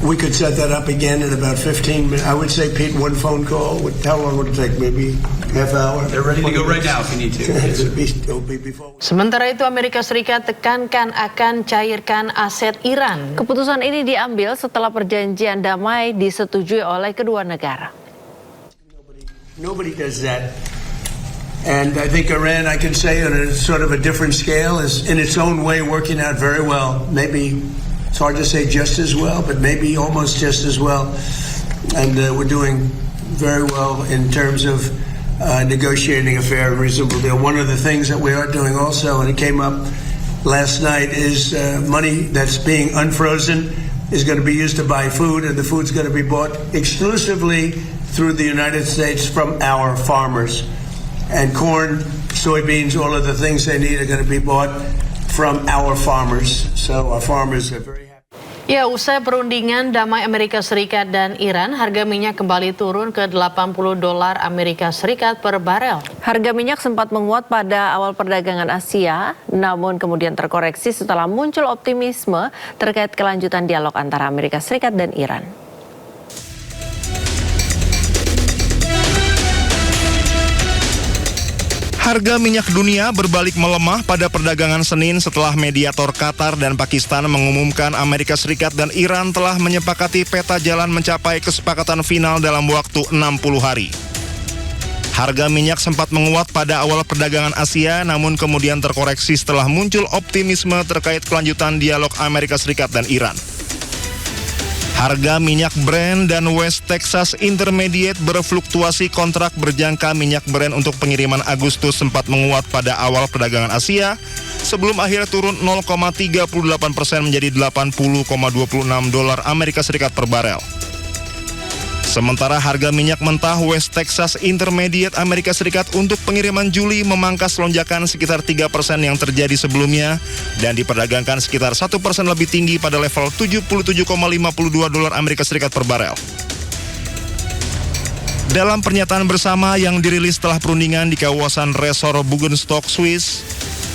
C: we could set that up again in about 15 minutes. I would say, Pete, one phone call. How long would it take? Maybe half hour?
R: They're ready to go right now if you need to.
B: Sementara itu, Amerika Serikat tekankan akan cairkan aset Iran.
A: Keputusan ini diambil setelah perjanjian damai disetujui oleh kedua negara.
C: Nobody does that. And I think Iran, I can say on a sort of a different scale, is in its own way working out very well. Maybe it's hard to say just as well, but maybe almost just as well. And we're doing very well in terms of negotiating a fair and reasonable deal. One of the things that we are doing also, and it came up last night, is money that's being unfrozen is going to be used to buy food, and the food's going to be bought exclusively through the United States from our farmers. And corn, soybeans, all of the things they need are going to be bought from our farmers. So our farmers are very happy.
B: Ya, usai perundingan damai Amerika Serikat dan Iran, harga minyak kembali turun ke $80 Amerika Serikat per barel.
A: Harga minyak sempat menguat pada awal perdagangan Asia, namun kemudian terkoreksi setelah muncul optimisme terkait kelanjutan dialog antara Amerika Serikat dan Iran.
K: Harga minyak dunia berbalik melemah pada perdagangan Senin setelah mediator Qatar dan Pakistan mengumumkan Amerika Serikat dan Iran telah menyepakati peta jalan mencapai kesepakatan final dalam waktu 60 hari. Harga minyak sempat menguat pada awal perdagangan Asia, namun kemudian terkoreksi setelah muncul optimisme terkait kelanjutan dialog Amerika Serikat dan Iran. Harga minyak Brent dan West Texas Intermediate berfluktuasi. Kontrak berjangka minyak Brent untuk pengiriman Agustus sempat menguat pada awal perdagangan Asia, sebelum akhirnya turun 0,38% menjadi $80,26 Amerika Serikat per barel. Sementara harga minyak mentah West Texas Intermediate Amerika Serikat untuk pengiriman Juli memangkas lonjakan sekitar 3% yang terjadi sebelumnya dan diperdagangkan sekitar 1% lebih tinggi pada level $77,52 Amerika Serikat per barel. Dalam pernyataan bersama yang dirilis setelah perundingan di kawasan Resor Bugenstok, Swiss,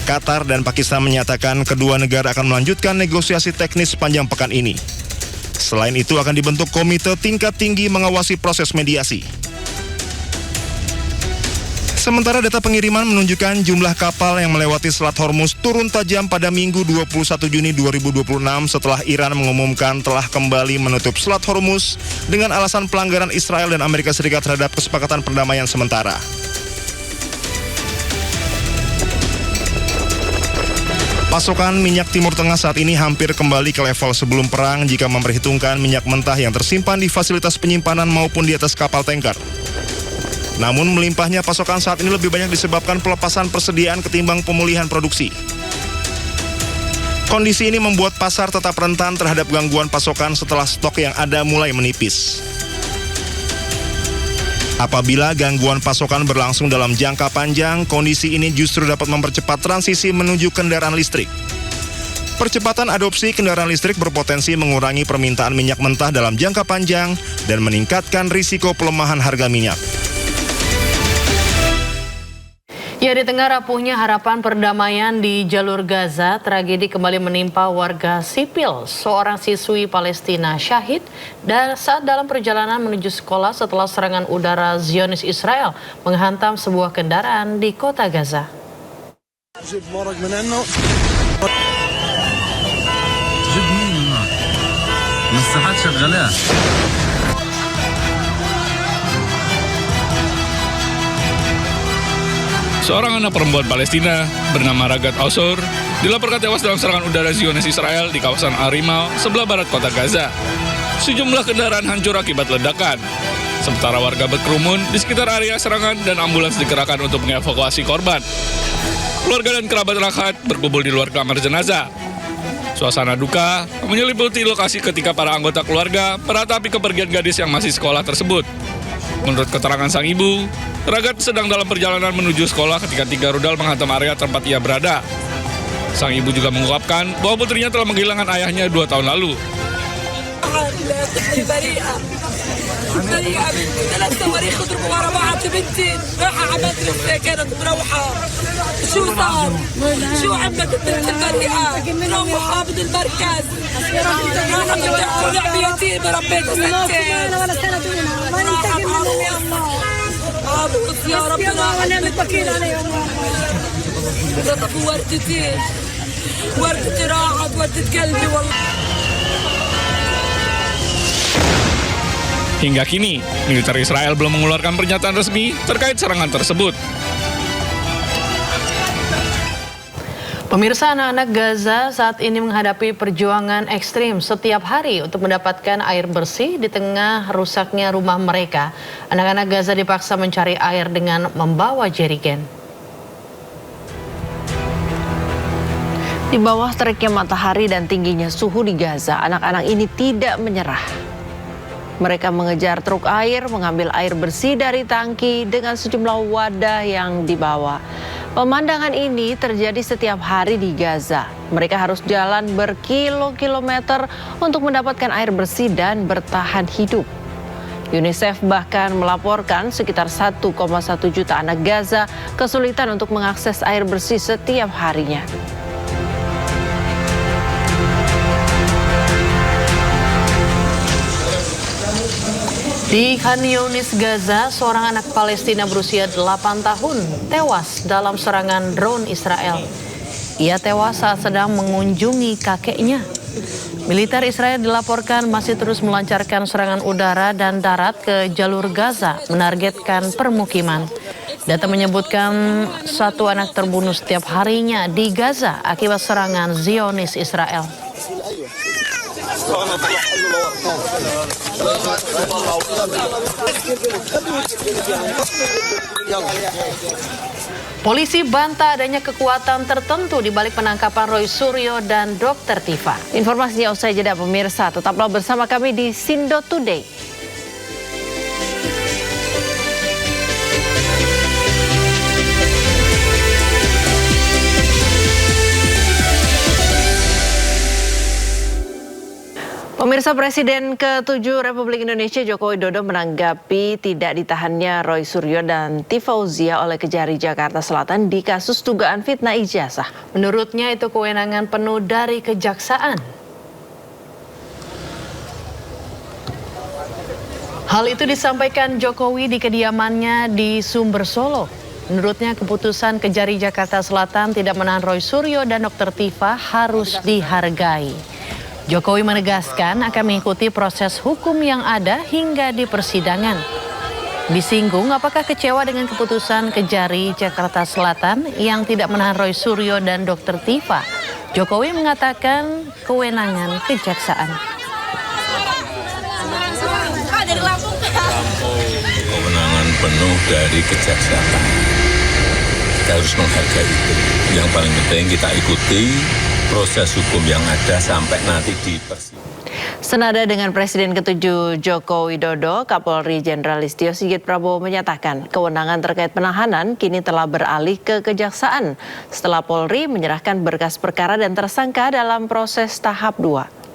K: Qatar dan Pakistan menyatakan kedua negara akan melanjutkan negosiasi teknis sepanjang pekan ini. Selain itu akan dibentuk komite tingkat tinggi mengawasi proses mediasi. Sementara data pengiriman menunjukkan jumlah kapal yang melewati Selat Hormuz turun tajam pada Minggu 21 Juni 2026 setelah Iran mengumumkan telah kembali menutup Selat Hormuz dengan alasan pelanggaran Israel dan Amerika Serikat terhadap kesepakatan perdamaian sementara. Pasokan minyak Timur Tengah saat ini hampir kembali ke level sebelum perang jika memperhitungkan minyak mentah yang tersimpan di fasilitas penyimpanan maupun di atas kapal tanker. Namun melimpahnya pasokan saat ini lebih banyak disebabkan pelepasan persediaan ketimbang pemulihan produksi. Kondisi ini membuat pasar tetap rentan terhadap gangguan pasokan setelah stok yang ada mulai menipis. Apabila gangguan pasokan berlangsung dalam jangka panjang, kondisi ini justru dapat mempercepat transisi menuju kendaraan listrik. Percepatan adopsi kendaraan listrik berpotensi mengurangi permintaan minyak mentah dalam jangka panjang dan meningkatkan risiko pelemahan harga minyak.
B: Ya, di tengah rapuhnya harapan perdamaian di jalur Gaza, tragedi kembali menimpa warga sipil. Seorang siswi Palestina syahid dan saat dalam perjalanan menuju sekolah setelah serangan udara Zionis Israel menghantam sebuah kendaraan di kota Gaza.
E: Seorang anak perempuan Palestina bernama Ragat Ausur dilaporkan tewas dalam serangan udara Zionis Israel di kawasan Al-Rimal, sebelah barat kota Gaza. Sejumlah kendaraan hancur akibat ledakan. Sementara warga berkerumun di sekitar area serangan dan ambulans dikerahkan untuk mengevakuasi korban. Keluarga dan kerabat Ragat berkumpul di luar kamar jenazah. Suasana duka menyelimuti lokasi ketika para anggota keluarga meratapi kepergian gadis yang masih sekolah tersebut. Menurut keterangan sang ibu, Ragat sedang dalam perjalanan menuju sekolah ketika 3 rudal menghantam area tempat ia berada. Sang ibu juga mengungkapkan bahwa putrinya telah menghilangkan ayahnya 2 tahun lalu.
G: يا ربنا وانا متوكل عليهم وردتي راحت وردة قلبي والله.
E: Hingga kini, militer Israel belum mengeluarkan pernyataan resmi terkait serangan tersebut.
B: Pemirsa, anak-anak Gaza saat ini menghadapi perjuangan ekstrim setiap hari untuk mendapatkan air bersih di tengah rusaknya rumah mereka. Anak-anak Gaza dipaksa mencari air dengan membawa jerigen.
A: Di bawah teriknya matahari dan tingginya suhu di Gaza, anak-anak ini tidak menyerah. Mereka mengejar truk air, mengambil air bersih dari tangki dengan sejumlah wadah yang dibawa. Pemandangan ini terjadi setiap hari di Gaza. Mereka harus jalan berkilo-kilometer untuk mendapatkan air bersih dan bertahan hidup. UNICEF bahkan melaporkan sekitar 1,1 juta anak Gaza kesulitan untuk mengakses air bersih setiap harinya.
B: Di Khan Younis, Gaza, seorang anak Palestina berusia 8 tahun tewas dalam serangan drone Israel. Ia tewas saat sedang mengunjungi kakeknya. Militer Israel dilaporkan masih terus melancarkan serangan udara dan darat ke jalur Gaza, menargetkan permukiman. Data menyebutkan satu anak terbunuh setiap harinya di Gaza akibat serangan Zionis Israel. Polisi bantah adanya kekuatan tertentu di balik penangkapan Roy Suryo dan Dr. Tifa.
A: Informasinya usai jeda pemirsa, tetaplah bersama kami di Sindo Today. Pemirsa, Presiden ke-7 Republik Indonesia Joko Widodo menanggapi tidak ditahannya Roy Suryo dan Tifa Fauzia oleh Kejari Jakarta Selatan di kasus dugaan fitnah ijazah.
B: Menurutnya itu kewenangan penuh dari kejaksaan. Hal itu disampaikan Jokowi di kediamannya di Sumber Solo. Menurutnya keputusan Kejari Jakarta Selatan tidak menahan Roy Suryo dan Dr. Tifa harus dihargai. Jokowi menegaskan akan mengikuti proses hukum yang ada hingga di persidangan. Disinggung apakah kecewa dengan keputusan Kejari Jakarta Selatan yang tidak menahan Roy Suryo dan Dr. Tifa. Jokowi mengatakan kewenangan kejaksaan.
J: Kewenangan penuh dari kejaksaan. Kita harus menghargai itu. Yang paling penting kita ikuti proses hukum yang ada sampai nanti di persidangan.
A: Senada dengan Presiden ke-7 Joko Widodo, Kapolri Jenderal Listio Sigit Prabowo menyatakan kewenangan terkait penahanan kini telah beralih ke kejaksaan setelah Polri menyerahkan berkas perkara dan tersangka dalam proses tahap 2.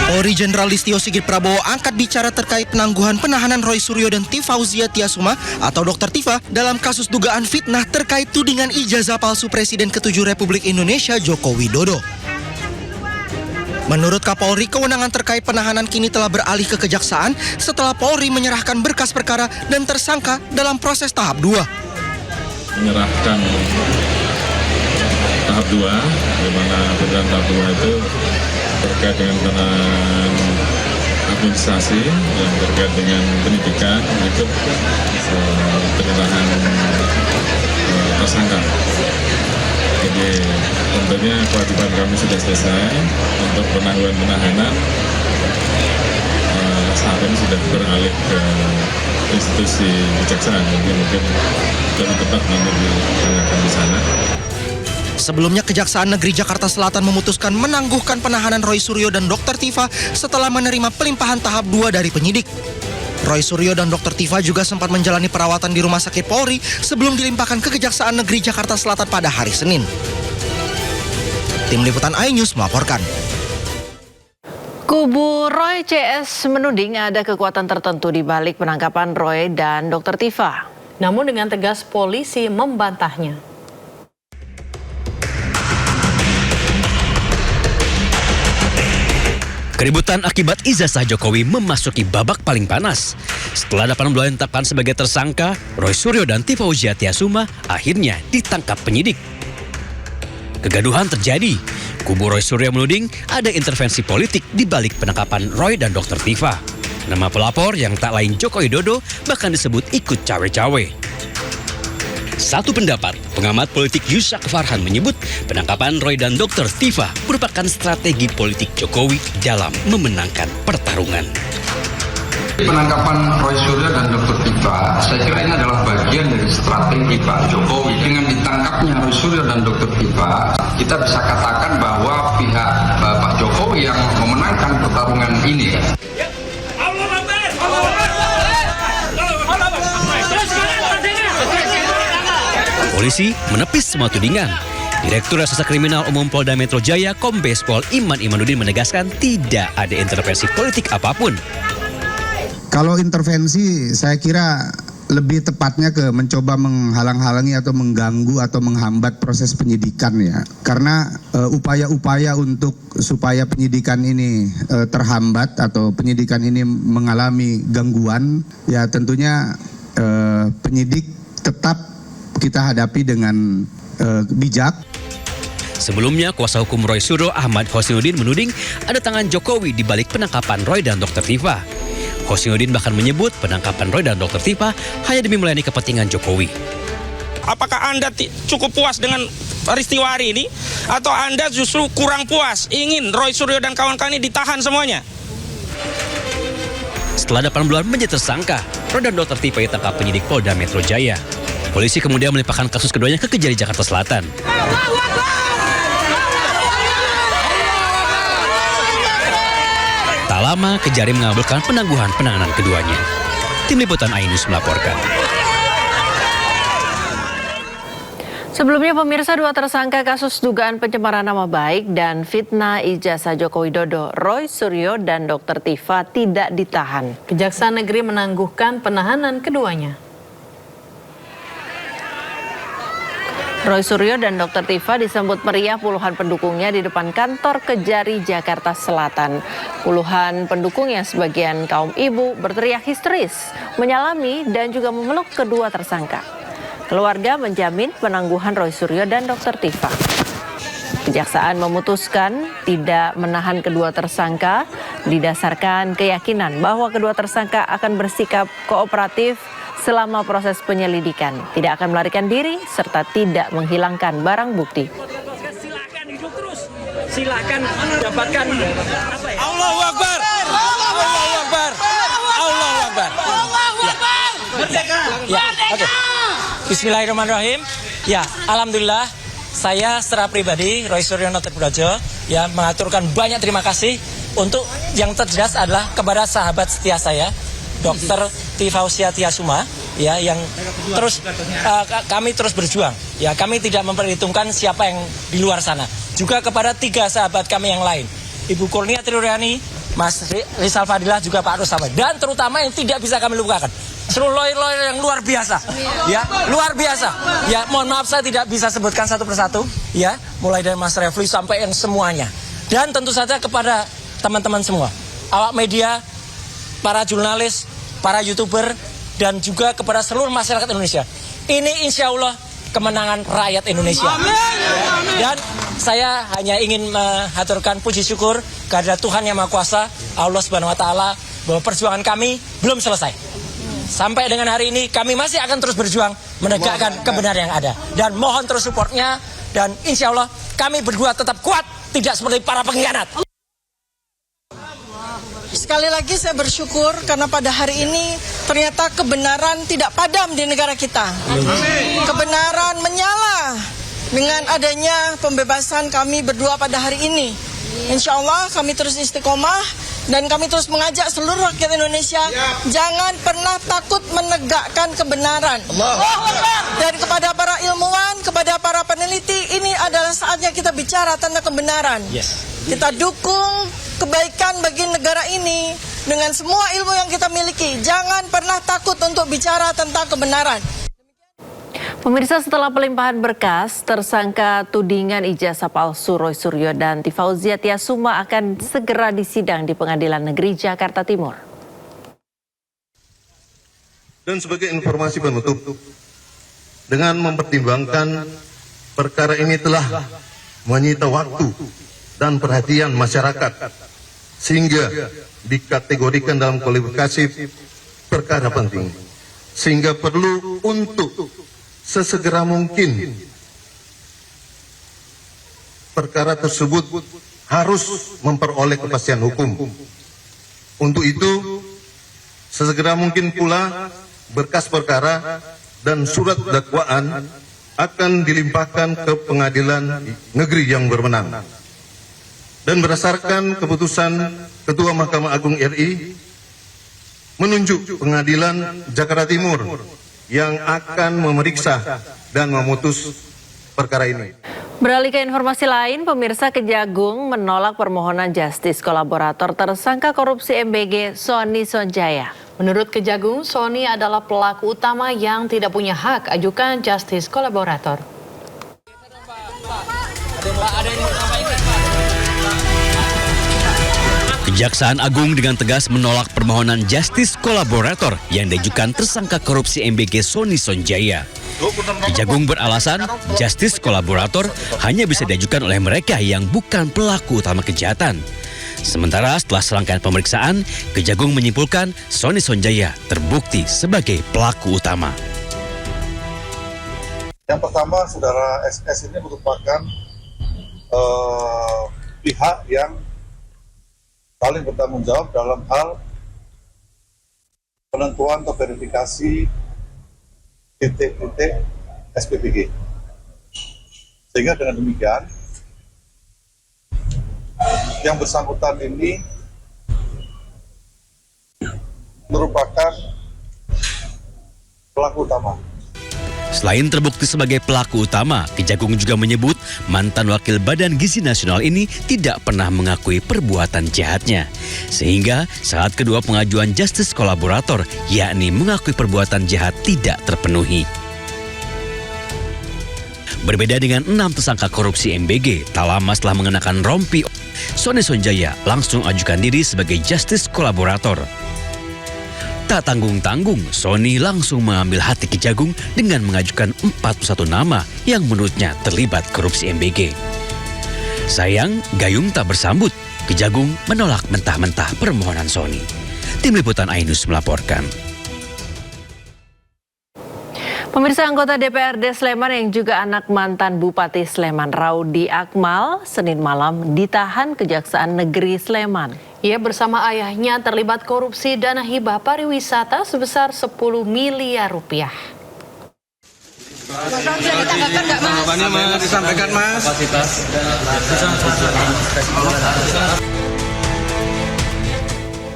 L: Polri Jenderal Listio Sigit Prabowo angkat bicara terkait penangguhan penahanan Roy Suryo dan Tifa Fauzia Tiasuma atau Dr. Tifa dalam kasus dugaan fitnah terkait tudingan ijazah palsu Presiden ke-7 Republik Indonesia Joko Widodo. Menurut Kapolri, kewenangan terkait penahanan kini telah beralih ke kejaksaan setelah Polri menyerahkan berkas perkara dan tersangka dalam proses tahap 2.
M: Menyerahkan tahap 2, di mana penyerahan tahap 2 itu terkait dengan penahanan administrasi yang terkait dengan pendidikan itu penyerahan tersangka. Jadi tentunya kewajiban kami sudah selesai untuk penangguhan penahanan. Saat ini sudah beralih ke institusi kejaksaan, mungkin lebih tepat nanti ditanyakan di sana.
L: Sebelumnya Kejaksaan Negeri Jakarta Selatan memutuskan menangguhkan penahanan Roy Suryo dan Dr. Tifa setelah menerima pelimpahan tahap 2 dari penyidik. Roy Suryo dan Dr. Tifa juga sempat menjalani perawatan di Rumah Sakit Polri sebelum dilimpahkan ke Kejaksaan Negeri Jakarta Selatan pada hari Senin. Tim Liputan iNews melaporkan.
A: Kubu Roy CS menuding ada kekuatan tertentu di balik penangkapan Roy dan Dr. Tifa.
B: Namun dengan tegas polisi membantahnya.
N: Keributan akibat ijazah Jokowi memasuki babak paling panas. Setelah dapat ditetapkan sebagai tersangka, Roy Suryo dan Tifa Fauzia Tiasuma akhirnya ditangkap penyidik. Kegaduhan terjadi. Kubu Roy Suryo menuding ada intervensi politik di balik penangkapan Roy dan Dr. Tifa. Nama pelapor yang tak lain Joko Widodo bahkan disebut ikut cawe-cawe. Satu pendapat, pengamat politik Yusak Farhan menyebut penangkapan Roy dan Dr. Tifa merupakan strategi politik Jokowi dalam memenangkan pertarungan.
O: Penangkapan Roy Suryo dan Dr. Tifa, saya kira ini adalah bagian dari strategi Pak Jokowi. Dengan ditangkapnya Roy Suryo dan Dr. Tifa, kita bisa katakan bahwa pihak Pak Jokowi yang memenangkan pertarungan ini.
N: Polisi menepis semua tudingan. Direktur Reserse Kriminal Umum Polda Metro Jaya Kombes Pol Iman Imanuddin menegaskan tidak ada intervensi politik apapun.
Y: Kalau intervensi saya kira lebih tepatnya ke mencoba menghalang-halangi atau mengganggu atau menghambat proses penyidikan ya. Karena upaya-upaya untuk supaya penyidikan ini terhambat atau penyidikan ini mengalami gangguan ya tentunya penyidik tetap kita hadapi dengan bijak.
N: Sebelumnya, kuasa hukum Roy Suryo Ahmad Husnudin menuding ada tangan Jokowi di balik penangkapan Roy dan Dr. Tifa. Husnudin bahkan menyebut penangkapan Roy dan Dr. Tifa hanya demi melayani kepentingan Jokowi.
D: Apakah Anda cukup puas dengan peristiwa hari ini? Atau Anda justru kurang puas, ingin Roy Suryo dan kawan-kawan ini ditahan semuanya?
N: Setelah 8 bulan menjadi tersangka, Roy dan Dr. Tifa ditangkap penyidik Polda Metro Jaya. Polisi kemudian melimpahkan kasus keduanya ke Kejari Jakarta Selatan. Tak lama, Kejari mengabulkan penangguhan penahanan keduanya. Tim Liputan Ainus melaporkan.
A: Sebelumnya pemirsa, 2 tersangka kasus dugaan pencemaran nama baik dan fitnah ijazah Joko Widodo, Roy Suryo dan Dr. Tifa tidak ditahan.
B: Kejaksaan Negeri menangguhkan penahanan keduanya.
A: Roy Suryo dan Dr. Tifa disambut meriah puluhan pendukungnya di depan kantor Kejari Jakarta Selatan. Puluhan pendukungnya, sebagian kaum ibu, berteriak histeris, menyalami dan juga memeluk kedua tersangka. Keluarga menjamin penangguhan Roy Suryo dan Dr. Tifa. Kejaksaan memutuskan tidak menahan kedua tersangka didasarkan keyakinan bahwa kedua tersangka akan bersikap kooperatif selama proses penyelidikan, tidak akan melarikan diri, serta tidak menghilangkan barang bukti.
D: Silakan hidup terus, silakan dapatkan. Allahu Akbar, Allahu Akbar, Allahu Akbar. Merdeka, merdeka. Bismillahirrahmanirrahim. Ya, alhamdulillah, saya secara pribadi, Roy Suryo Noteprojo, ya mengaturkan banyak terima kasih untuk yang terjelas adalah kepada sahabat setia saya, Dr. Tifa Tiasuma, ya, yang terus kami terus berjuang, ya, kami tidak memperhitungkan siapa yang di luar sana. Juga kepada 3 sahabat kami yang lain, Ibu Kurnia Triuryani, Mas Rizal Fadilah, juga Pak Rus Samad, dan terutama yang tidak bisa kami lupakan, seluruh lawyer-lawyer yang luar biasa, ya, luar biasa. Ya, mohon maaf saya tidak bisa sebutkan satu persatu, ya, mulai dari Mas Refli sampai yang semuanya. Dan tentu saja kepada teman-teman semua, awak media, para jurnalis, para YouTuber, dan juga kepada seluruh masyarakat Indonesia. Ini insya Allah kemenangan rakyat Indonesia. Amin. Dan saya hanya ingin mengaturkan puji syukur kepada Tuhan Yang Maha Kuasa, Allah Subhanahu Wa Taala, bahwa perjuangan kami belum selesai. Sampai dengan hari ini kami masih akan terus berjuang menegakkan kebenaran yang ada. Dan mohon terus supportnya, dan insya Allah kami berdua tetap kuat, tidak seperti para pengkhianat.
P: Sekali lagi saya bersyukur karena pada hari ini ternyata kebenaran tidak padam di negara kita. Kebenaran menyala dengan adanya pembebasan kami berdua pada hari ini. Insya Allah kami terus istiqomah dan kami terus mengajak seluruh rakyat Indonesia jangan pernah takut menegakkan kebenaran. Dan kepada para ilmuwan, kepada para peneliti, ini adalah saatnya kita bicara tentang kebenaran. Kita dukung kebaikan bagi negara ini dengan semua ilmu yang kita miliki. Jangan pernah takut untuk bicara tentang kebenaran.
A: Pemirsa, setelah pelimpahan berkas, tersangka tudingan ijazah palsu Roy Suryo dan Tifa Tiasuma akan segera disidang di Pengadilan Negeri Jakarta Timur.
Q: Dan sebagai informasi penutup, dengan mempertimbangkan perkara ini telah menyita waktu dan perhatian masyarakat, sehingga dikategorikan dalam kualifikasi perkara penting, sehingga perlu untuk sesegera mungkin perkara tersebut harus memperoleh kepastian hukum. Untuk itu, sesegera mungkin pula berkas perkara dan surat dakwaan akan dilimpahkan ke pengadilan negeri yang berwenang. Dan berdasarkan keputusan Ketua Mahkamah Agung RI, menunjuk Pengadilan Jakarta Timur yang akan memeriksa dan memutus perkara ini.
A: Beralih ke informasi lain, pemirsa, Kejagung menolak permohonan justice kolaborator tersangka korupsi MBG Sony Sonjaya.
B: Menurut Kejagung, Sony adalah pelaku utama yang tidak punya hak ajukan justice kolaborator.
N: Kejaksaan Agung dengan tegas menolak permohonan justice kolaborator yang diajukan tersangka korupsi MBG Sony Sonjaya. Kejagung beralasan justice kolaborator hanya bisa diajukan oleh mereka yang bukan pelaku utama kejahatan. Sementara setelah serangkaian pemeriksaan, Kejagung menyimpulkan Sony Sonjaya terbukti sebagai pelaku utama.
F: Yang pertama, saudara SS ini merupakan pihak yang paling bertanggung jawab dalam hal penentuan atau verifikasi titik-titik SPPG. Sehingga dengan demikian, yang bersangkutan ini merupakan pelaku utama.
N: Selain terbukti sebagai pelaku utama, Kejagung juga menyebut mantan Wakil Badan Gizi Nasional ini tidak pernah mengakui perbuatan jahatnya. Sehingga saat kedua pengajuan justice kolaborator, yakni mengakui perbuatan jahat tidak terpenuhi. Berbeda dengan 6 tersangka korupsi MBG, tak lama setelah mengenakan rompi, Sony Sonjaya langsung ajukan diri sebagai justice kolaborator. Tak tanggung-tanggung, Sony langsung mengambil hati Kejagung dengan mengajukan 41 nama yang menurutnya terlibat korupsi MBG. Sayang, gayung tak bersambut. Kejagung menolak mentah-mentah permohonan Sony. Tim Liputan Ainus melaporkan.
A: Pemirsa, anggota DPRD Sleman yang juga anak mantan Bupati Sleman, Raudi Akmal, Senin malam ditahan Kejaksaan Negeri Sleman.
B: Ia bersama ayahnya terlibat korupsi dana hibah pariwisata sebesar 10 miliar rupiah.
D: Jawabannya Mas, disampaikan Mas.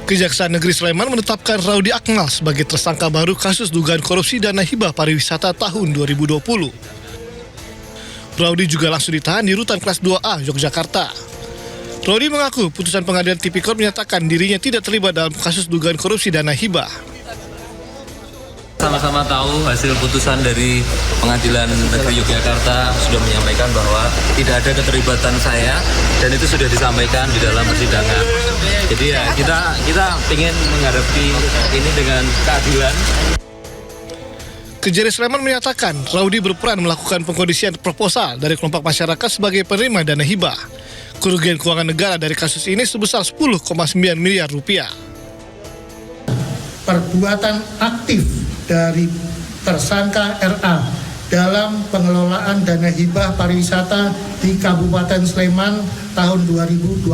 T: Kejaksaan Negeri Sleman menetapkan Raudi Akmal sebagai tersangka baru kasus dugaan korupsi dana hibah pariwisata tahun 2020. Raudi juga langsung ditahan di Rutan Kelas 2A, Yogyakarta. Raudi mengaku putusan pengadilan Tipikor menyatakan dirinya tidak terlibat dalam kasus dugaan korupsi dana hibah.
U: Sama-sama tahu hasil putusan dari Pengadilan Negeri Yogyakarta sudah menyampaikan bahwa tidak ada keterlibatan saya dan itu sudah disampaikan di dalam persidangan. Jadi ya kita ingin menghadapi ini dengan keadilan.
T: Kejari Sleman menyatakan Raudi berperan melakukan pengkondisian proposal dari kelompok masyarakat sebagai penerima dana hibah. Kerugian keuangan negara dari kasus ini sebesar 10,9 miliar rupiah.
W: Perbuatan aktif dari tersangka RA dalam pengelolaan dana hibah pariwisata di Kabupaten Sleman tahun 2020,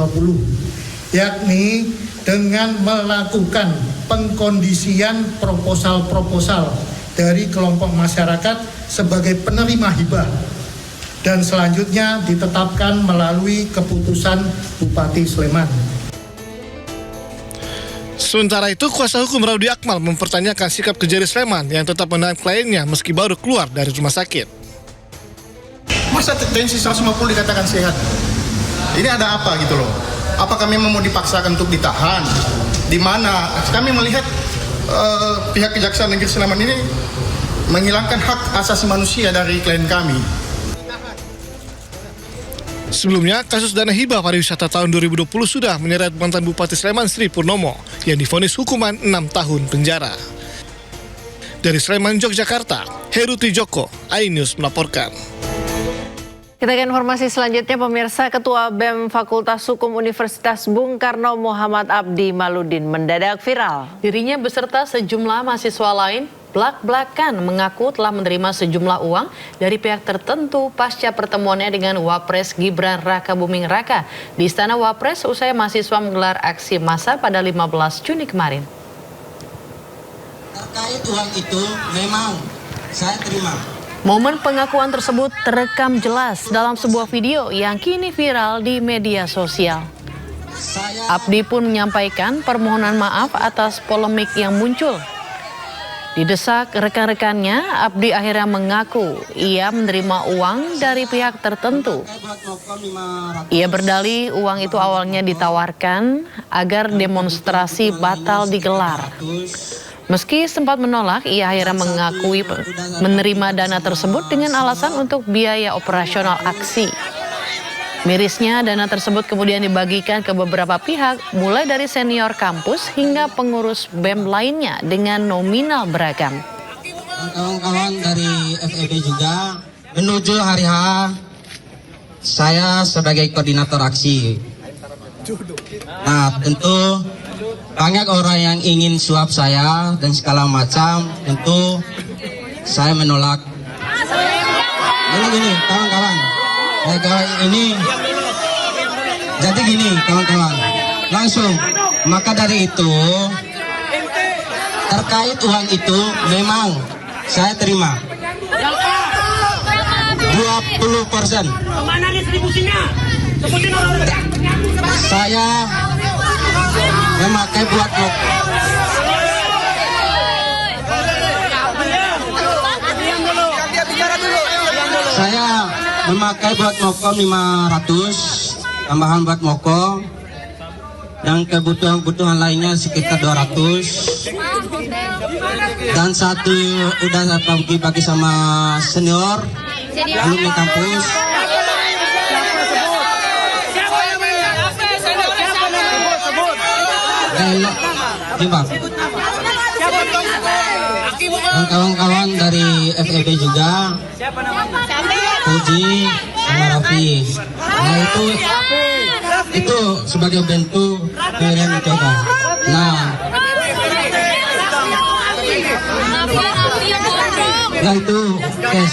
W: yakni dengan melakukan pengkondisian proposal-proposal dari kelompok masyarakat sebagai penerima hibah dan selanjutnya ditetapkan melalui keputusan Bupati Sleman.
T: Sementara itu, kuasa hukum Raudi Akmal mempertanyakan sikap Kejari Sleman yang tetap menahan kliennya meski baru keluar dari rumah sakit.
X: Masa tensi 150 dikatakan sehat? Ini ada apa gitu loh? Apakah memang mau dipaksakan untuk ditahan? Di mana kami melihat pihak Kejaksaan Negeri Sleman ini menghilangkan hak asasi manusia dari klien kami.
T: Sebelumnya, kasus dana hibah pariwisata tahun 2020 sudah menyeret mantan Bupati Sleman Sri Purnomo yang divonis hukuman 6 tahun penjara. Dari Sleman, Yogyakarta, Heru Trijoko, Ainus melaporkan.
A: Kita ke informasi selanjutnya, pemirsa. Ketua BEM Fakultas Hukum Universitas Bung Karno Muhammad Abdi Maludin mendadak viral.
B: Dirinya beserta sejumlah mahasiswa lain blak-blakan mengaku telah menerima sejumlah uang dari pihak tertentu pasca pertemuannya dengan Wapres Gibran Rakabuming Raka di Istana Wapres usai mahasiswa menggelar aksi massa pada 15 Juni kemarin.
Z: Terkait uang itu memang saya terima.
B: Momen pengakuan tersebut terekam jelas dalam sebuah video yang kini viral di media sosial. Abdi pun menyampaikan permohonan maaf atas polemik yang muncul. Didesak rekan-rekannya, Abdi akhirnya mengaku ia menerima uang dari pihak tertentu. Ia berdalih uang itu awalnya ditawarkan agar demonstrasi batal digelar. Meski sempat menolak, ia akhirnya mengakui menerima dana tersebut dengan alasan untuk biaya operasional aksi. Mirisnya, dana tersebut kemudian dibagikan ke beberapa pihak, mulai dari senior kampus hingga pengurus BEM lainnya dengan nominal beragam.
Z: kawan-kawan dari FEB juga menuju hari H. Saya sebagai koordinator aksi. Nah, tentu banyak orang yang ingin suap saya dan segala macam. Tentu saya menolak. Gini kawan-kawan. Jadi gini kawan-kawan. Langsung. Maka dari itu terkait uang itu memang saya terima 20%.
D: Mana distribusinya?
Z: Saya memakai buat mokom 500, tambahan buat mokom, yang kebutuhan lainnya sekitar 200, dan satu udah bagi sama senior alumni kampus. Dan kawan-kawan dari FEB juga, Puji sama Raffi. Nah itu sebagai bentuk pilihan coba. Nah itu bukan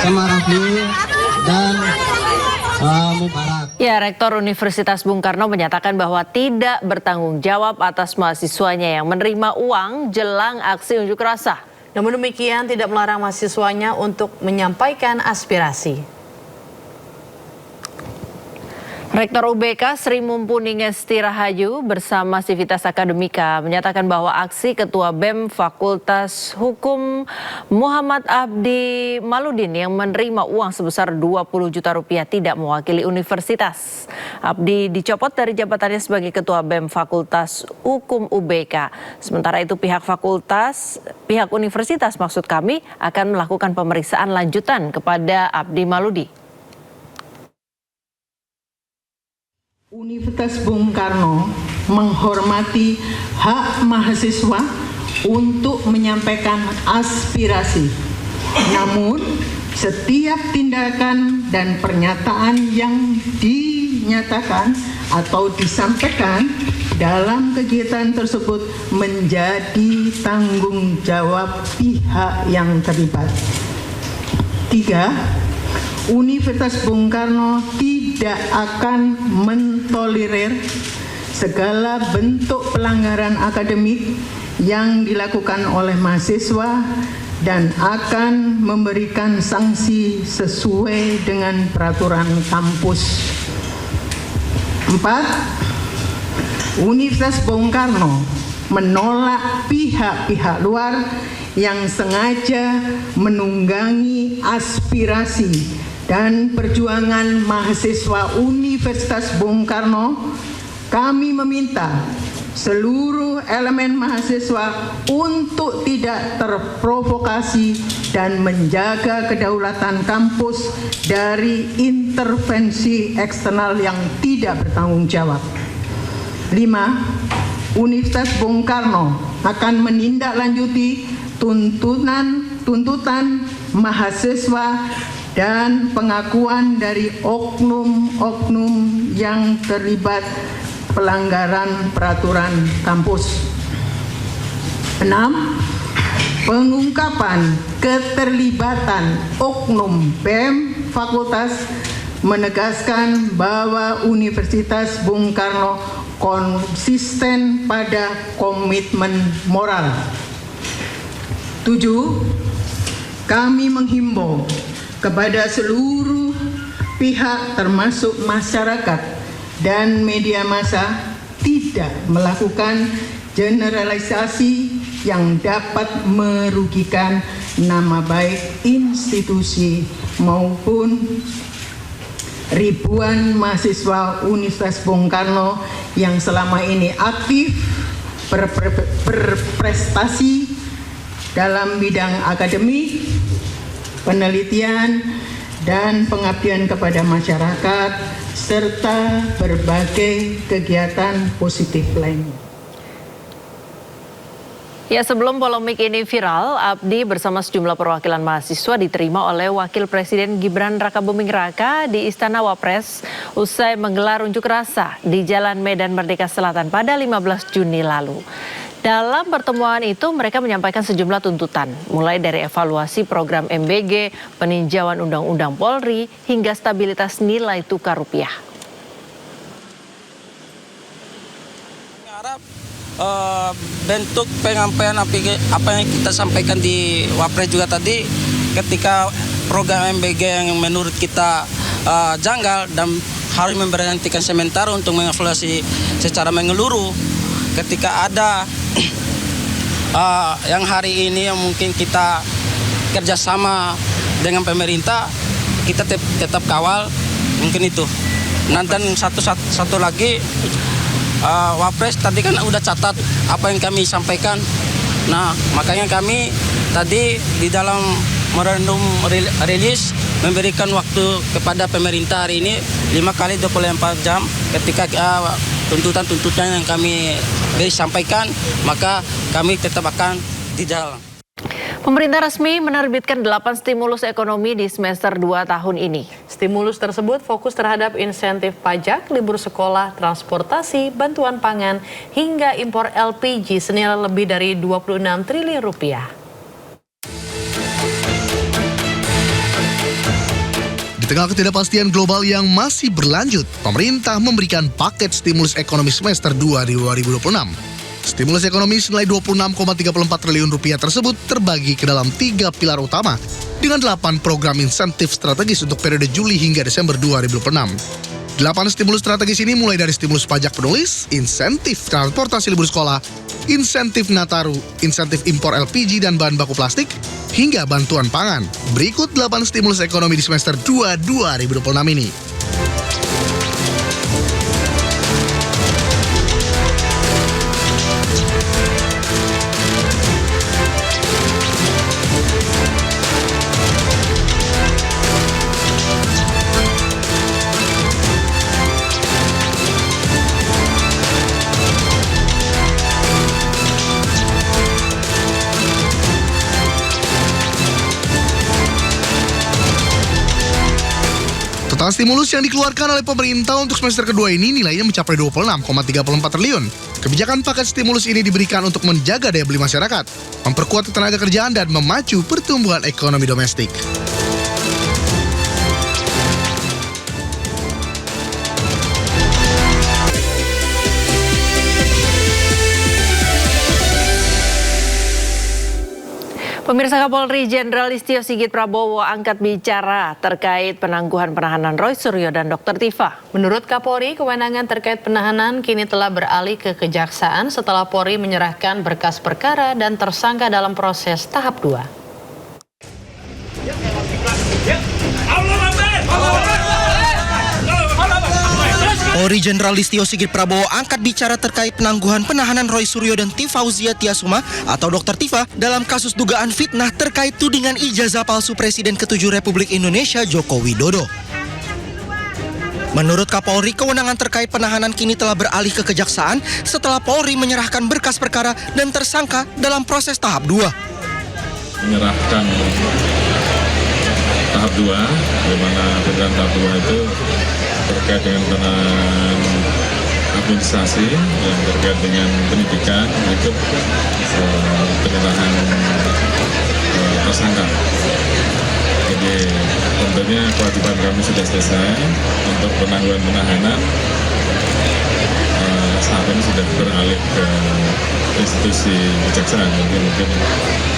Z: sama Raffi dan Mubarak.
A: Ya, Rektor Universitas Bung Karno menyatakan bahwa tidak bertanggung jawab atas mahasiswanya yang menerima uang jelang aksi unjuk rasa.
B: Namun demikian tidak melarang mahasiswanya untuk menyampaikan aspirasi.
A: Rektor UBK Sri Mumpuni Ngesti Rahayu bersama Sivitas Akademika menyatakan bahwa aksi Ketua BEM Fakultas Hukum Muhammad Abdi Maludin yang menerima uang sebesar 20 juta rupiah tidak mewakili universitas. Abdi dicopot dari jabatannya sebagai Ketua BEM Fakultas Hukum UBK. Sementara itu pihak universitas maksud kami akan melakukan pemeriksaan lanjutan kepada Abdi Maludi.
C: Universitas Bung Karno menghormati hak mahasiswa untuk menyampaikan aspirasi. Namun, setiap tindakan dan pernyataan yang dinyatakan atau disampaikan dalam kegiatan tersebut menjadi tanggung jawab pihak yang terlibat. 3. Universitas Bung Karno tidak akan mentolerir segala bentuk pelanggaran akademik yang dilakukan oleh mahasiswa dan akan memberikan sanksi sesuai dengan peraturan kampus. 4. Universitas Bung Karno menolak pihak-pihak luar yang sengaja menunggangi aspirasi dan perjuangan mahasiswa Universitas Bung Karno. Kami meminta seluruh elemen mahasiswa untuk tidak terprovokasi dan menjaga kedaulatan kampus dari intervensi eksternal yang tidak bertanggung jawab. 5. Universitas Bung Karno akan menindaklanjuti tuntutan mahasiswa dan pengakuan dari oknum-oknum yang terlibat pelanggaran peraturan kampus. 6. Pengungkapan keterlibatan oknum BEM Fakultas menegaskan bahwa Universitas Bung Karno konsisten pada komitmen moral. 7. Kami menghimbau kepada seluruh pihak termasuk masyarakat dan media massa tidak melakukan generalisasi yang dapat merugikan nama baik institusi maupun ribuan mahasiswa Universitas Bung Karno yang selama ini aktif berprestasi dalam bidang akademik, penelitian, dan pengabdian kepada masyarakat, serta berbagai kegiatan positif lainnya.
A: Ya, sebelum polemik ini viral, Abdi bersama sejumlah perwakilan mahasiswa diterima oleh Wakil Presiden Gibran Rakabuming Raka di Istana Wapres usai menggelar unjuk rasa di Jalan Medan Merdeka Selatan pada 15 Juni lalu. Dalam pertemuan itu mereka menyampaikan sejumlah tuntutan, mulai dari evaluasi program MBG, peninjauan Undang-Undang Polri, hingga stabilitas nilai tukar rupiah.
D: Bentuk penyampaian apa yang kita sampaikan di Wapres juga tadi, ketika program MBG yang menurut kita janggal dan harus memberhentikan sementara untuk mengevaluasi secara menyeluruh. Ketika ada yang hari ini yang mungkin kita kerjasama dengan pemerintah, kita tetap kawal, mungkin itu. Dan satu lagi, Wapres tadi kan udah catat apa yang kami sampaikan. Nah, makanya kami tadi di dalam memorandum rilis memberikan waktu kepada pemerintah hari ini 5 kali 24 jam ketika tuntutan-tuntutan yang kami sampaikan, maka kami tetap akan di jalan.
A: Pemerintah resmi menerbitkan 8 stimulus ekonomi di semester 2 tahun ini.
B: Stimulus tersebut fokus terhadap insentif pajak, libur sekolah, transportasi, bantuan pangan, hingga impor LPG senilai lebih dari 26 triliun rupiah.
T: Di tengah ketidakpastian global yang masih berlanjut, pemerintah memberikan paket stimulus ekonomi semester 2 di 2026. Stimulus ekonomi senilai 26,34 triliun rupiah tersebut terbagi ke dalam 3 pilar utama dengan 8 program insentif strategis untuk periode Juli hingga Desember 2026. 8 stimulus strategis ini mulai dari stimulus pajak penulis, insentif transportasi libur sekolah, insentif Nataru, insentif impor LPG dan bahan baku plastik, hingga bantuan pangan. Berikut 8 stimulus ekonomi di semester 2 2026 ini. Total stimulus yang dikeluarkan oleh pemerintah untuk semester kedua ini nilainya mencapai 26,34 triliun. Kebijakan paket stimulus ini diberikan untuk menjaga daya beli masyarakat, memperkuat tenaga kerjaan, dan memacu pertumbuhan ekonomi domestik.
A: Pemirsa, Kapolri Jenderal Listio Sigit Prabowo angkat bicara terkait penangguhan penahanan Roy Suryo dan Dr. Tifa.
B: Menurut Kapolri, kewenangan terkait penahanan kini telah beralih ke Kejaksaan setelah Polri menyerahkan berkas perkara dan tersangka dalam proses tahap 2.
L: Polri Jenderal Listio Sigit Prabowo angkat bicara terkait penangguhan penahanan Roy Suryo dan Tifauzia Tiasuma atau Dr. Tifa dalam kasus dugaan fitnah terkait tudingan ijazah palsu Presiden ke-7 Republik Indonesia Joko Widodo. Menurut Kapolri, kewenangan terkait penahanan kini telah beralih ke Kejaksaan setelah Polri menyerahkan berkas perkara dan tersangka dalam proses tahap 2.
M: Menyerahkan tahap 2, di mana program tahap 2 itu terkait dengan penanganan administrasi yang terkait dengan pendidikan untuk penyerahan tersangka. Jadi tentunya kewajiban kami sudah selesai untuk penangguhan penahanan. Saat ini sudah beralih ke institusi kejaksaan, mungkin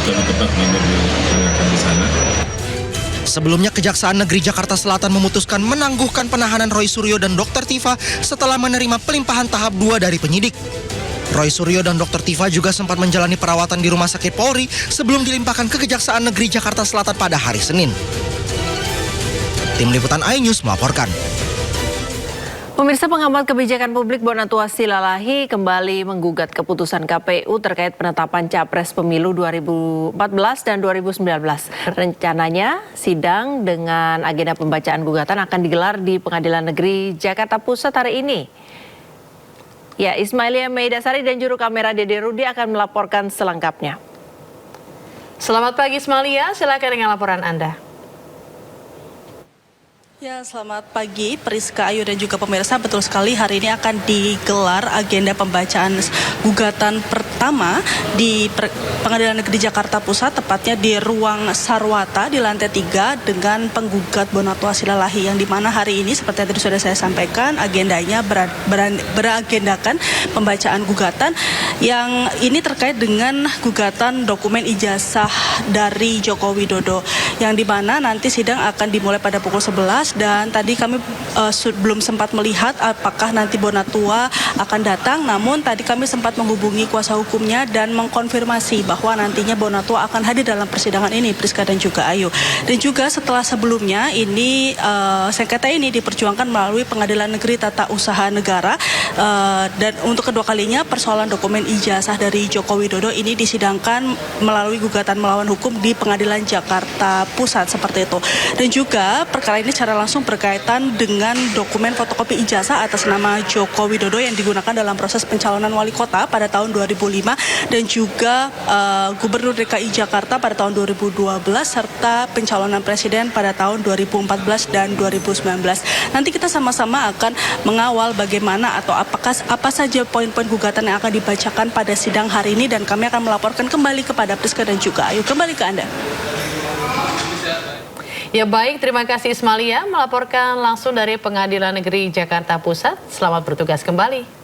M: lebih tepat nanti ditanyakan di sana.
L: Sebelumnya, Kejaksaan Negeri Jakarta Selatan memutuskan menangguhkan penahanan Roy Suryo dan Dr. Tifa setelah menerima pelimpahan tahap 2 dari penyidik. Roy Suryo dan Dr. Tifa juga sempat menjalani perawatan di Rumah Sakit Polri sebelum dilimpahkan ke Kejaksaan Negeri Jakarta Selatan pada hari Senin. Tim Liputan iNews melaporkan.
A: Pemirsa, pengamat kebijakan publik Bonatua Silalahi kembali menggugat keputusan KPU terkait penetapan Capres Pemilu 2014 dan 2019. Rencananya sidang dengan agenda pembacaan gugatan akan digelar di Pengadilan Negeri Jakarta Pusat hari ini. Ya, Ismailia Meidasari dan juru kamera Dede Rudi akan melaporkan selengkapnya.
B: Selamat pagi Ismailia, silakan dengan laporan Anda.
H: Ya, selamat pagi Priska, Ayu dan juga pemirsa. Betul sekali, hari ini akan digelar agenda pembacaan gugatan pertama di Pengadilan Negeri Jakarta Pusat, tepatnya di ruang Sarwata di lantai 3 dengan penggugat Bonatua Silalahi, yang dimana hari ini seperti yang tadi sudah saya sampaikan, agendanya beragendakan pembacaan gugatan yang ini terkait dengan gugatan dokumen ijazah dari Joko Widodo, yang dimana nanti sidang akan dimulai pada pukul 11. Dan tadi kami belum sempat melihat apakah nanti Bonatua akan datang, namun tadi kami sempat menghubungi kuasa hukumnya dan mengkonfirmasi bahwa nantinya Bonatua akan hadir dalam persidangan ini, Priska dan juga Ayu. Dan juga setelah sebelumnya ini sengketa ini diperjuangkan melalui Pengadilan Negeri Tata Usaha Negara, dan untuk kedua kalinya persoalan dokumen ijazah dari Joko Widodo ini disidangkan melalui gugatan melawan hukum di Pengadilan Jakarta Pusat seperti itu. Dan juga perkara ini secara langsung berkaitan dengan dokumen fotokopi ijazah atas nama Joko Widodo yang digunakan dalam proses pencalonan wali kota pada tahun 2005 dan juga Gubernur DKI Jakarta pada tahun 2012 serta pencalonan presiden pada tahun 2014 dan 2019. Nanti kita sama-sama akan mengawal bagaimana atau apa saja poin-poin gugatan yang akan dibacakan pada sidang hari ini, dan kami akan melaporkan kembali kepada Priska dan juga Ayu. Kembali ke Anda.
B: Ya baik, terima kasih Ismailia melaporkan langsung dari Pengadilan Negeri Jakarta Pusat. Selamat bertugas kembali.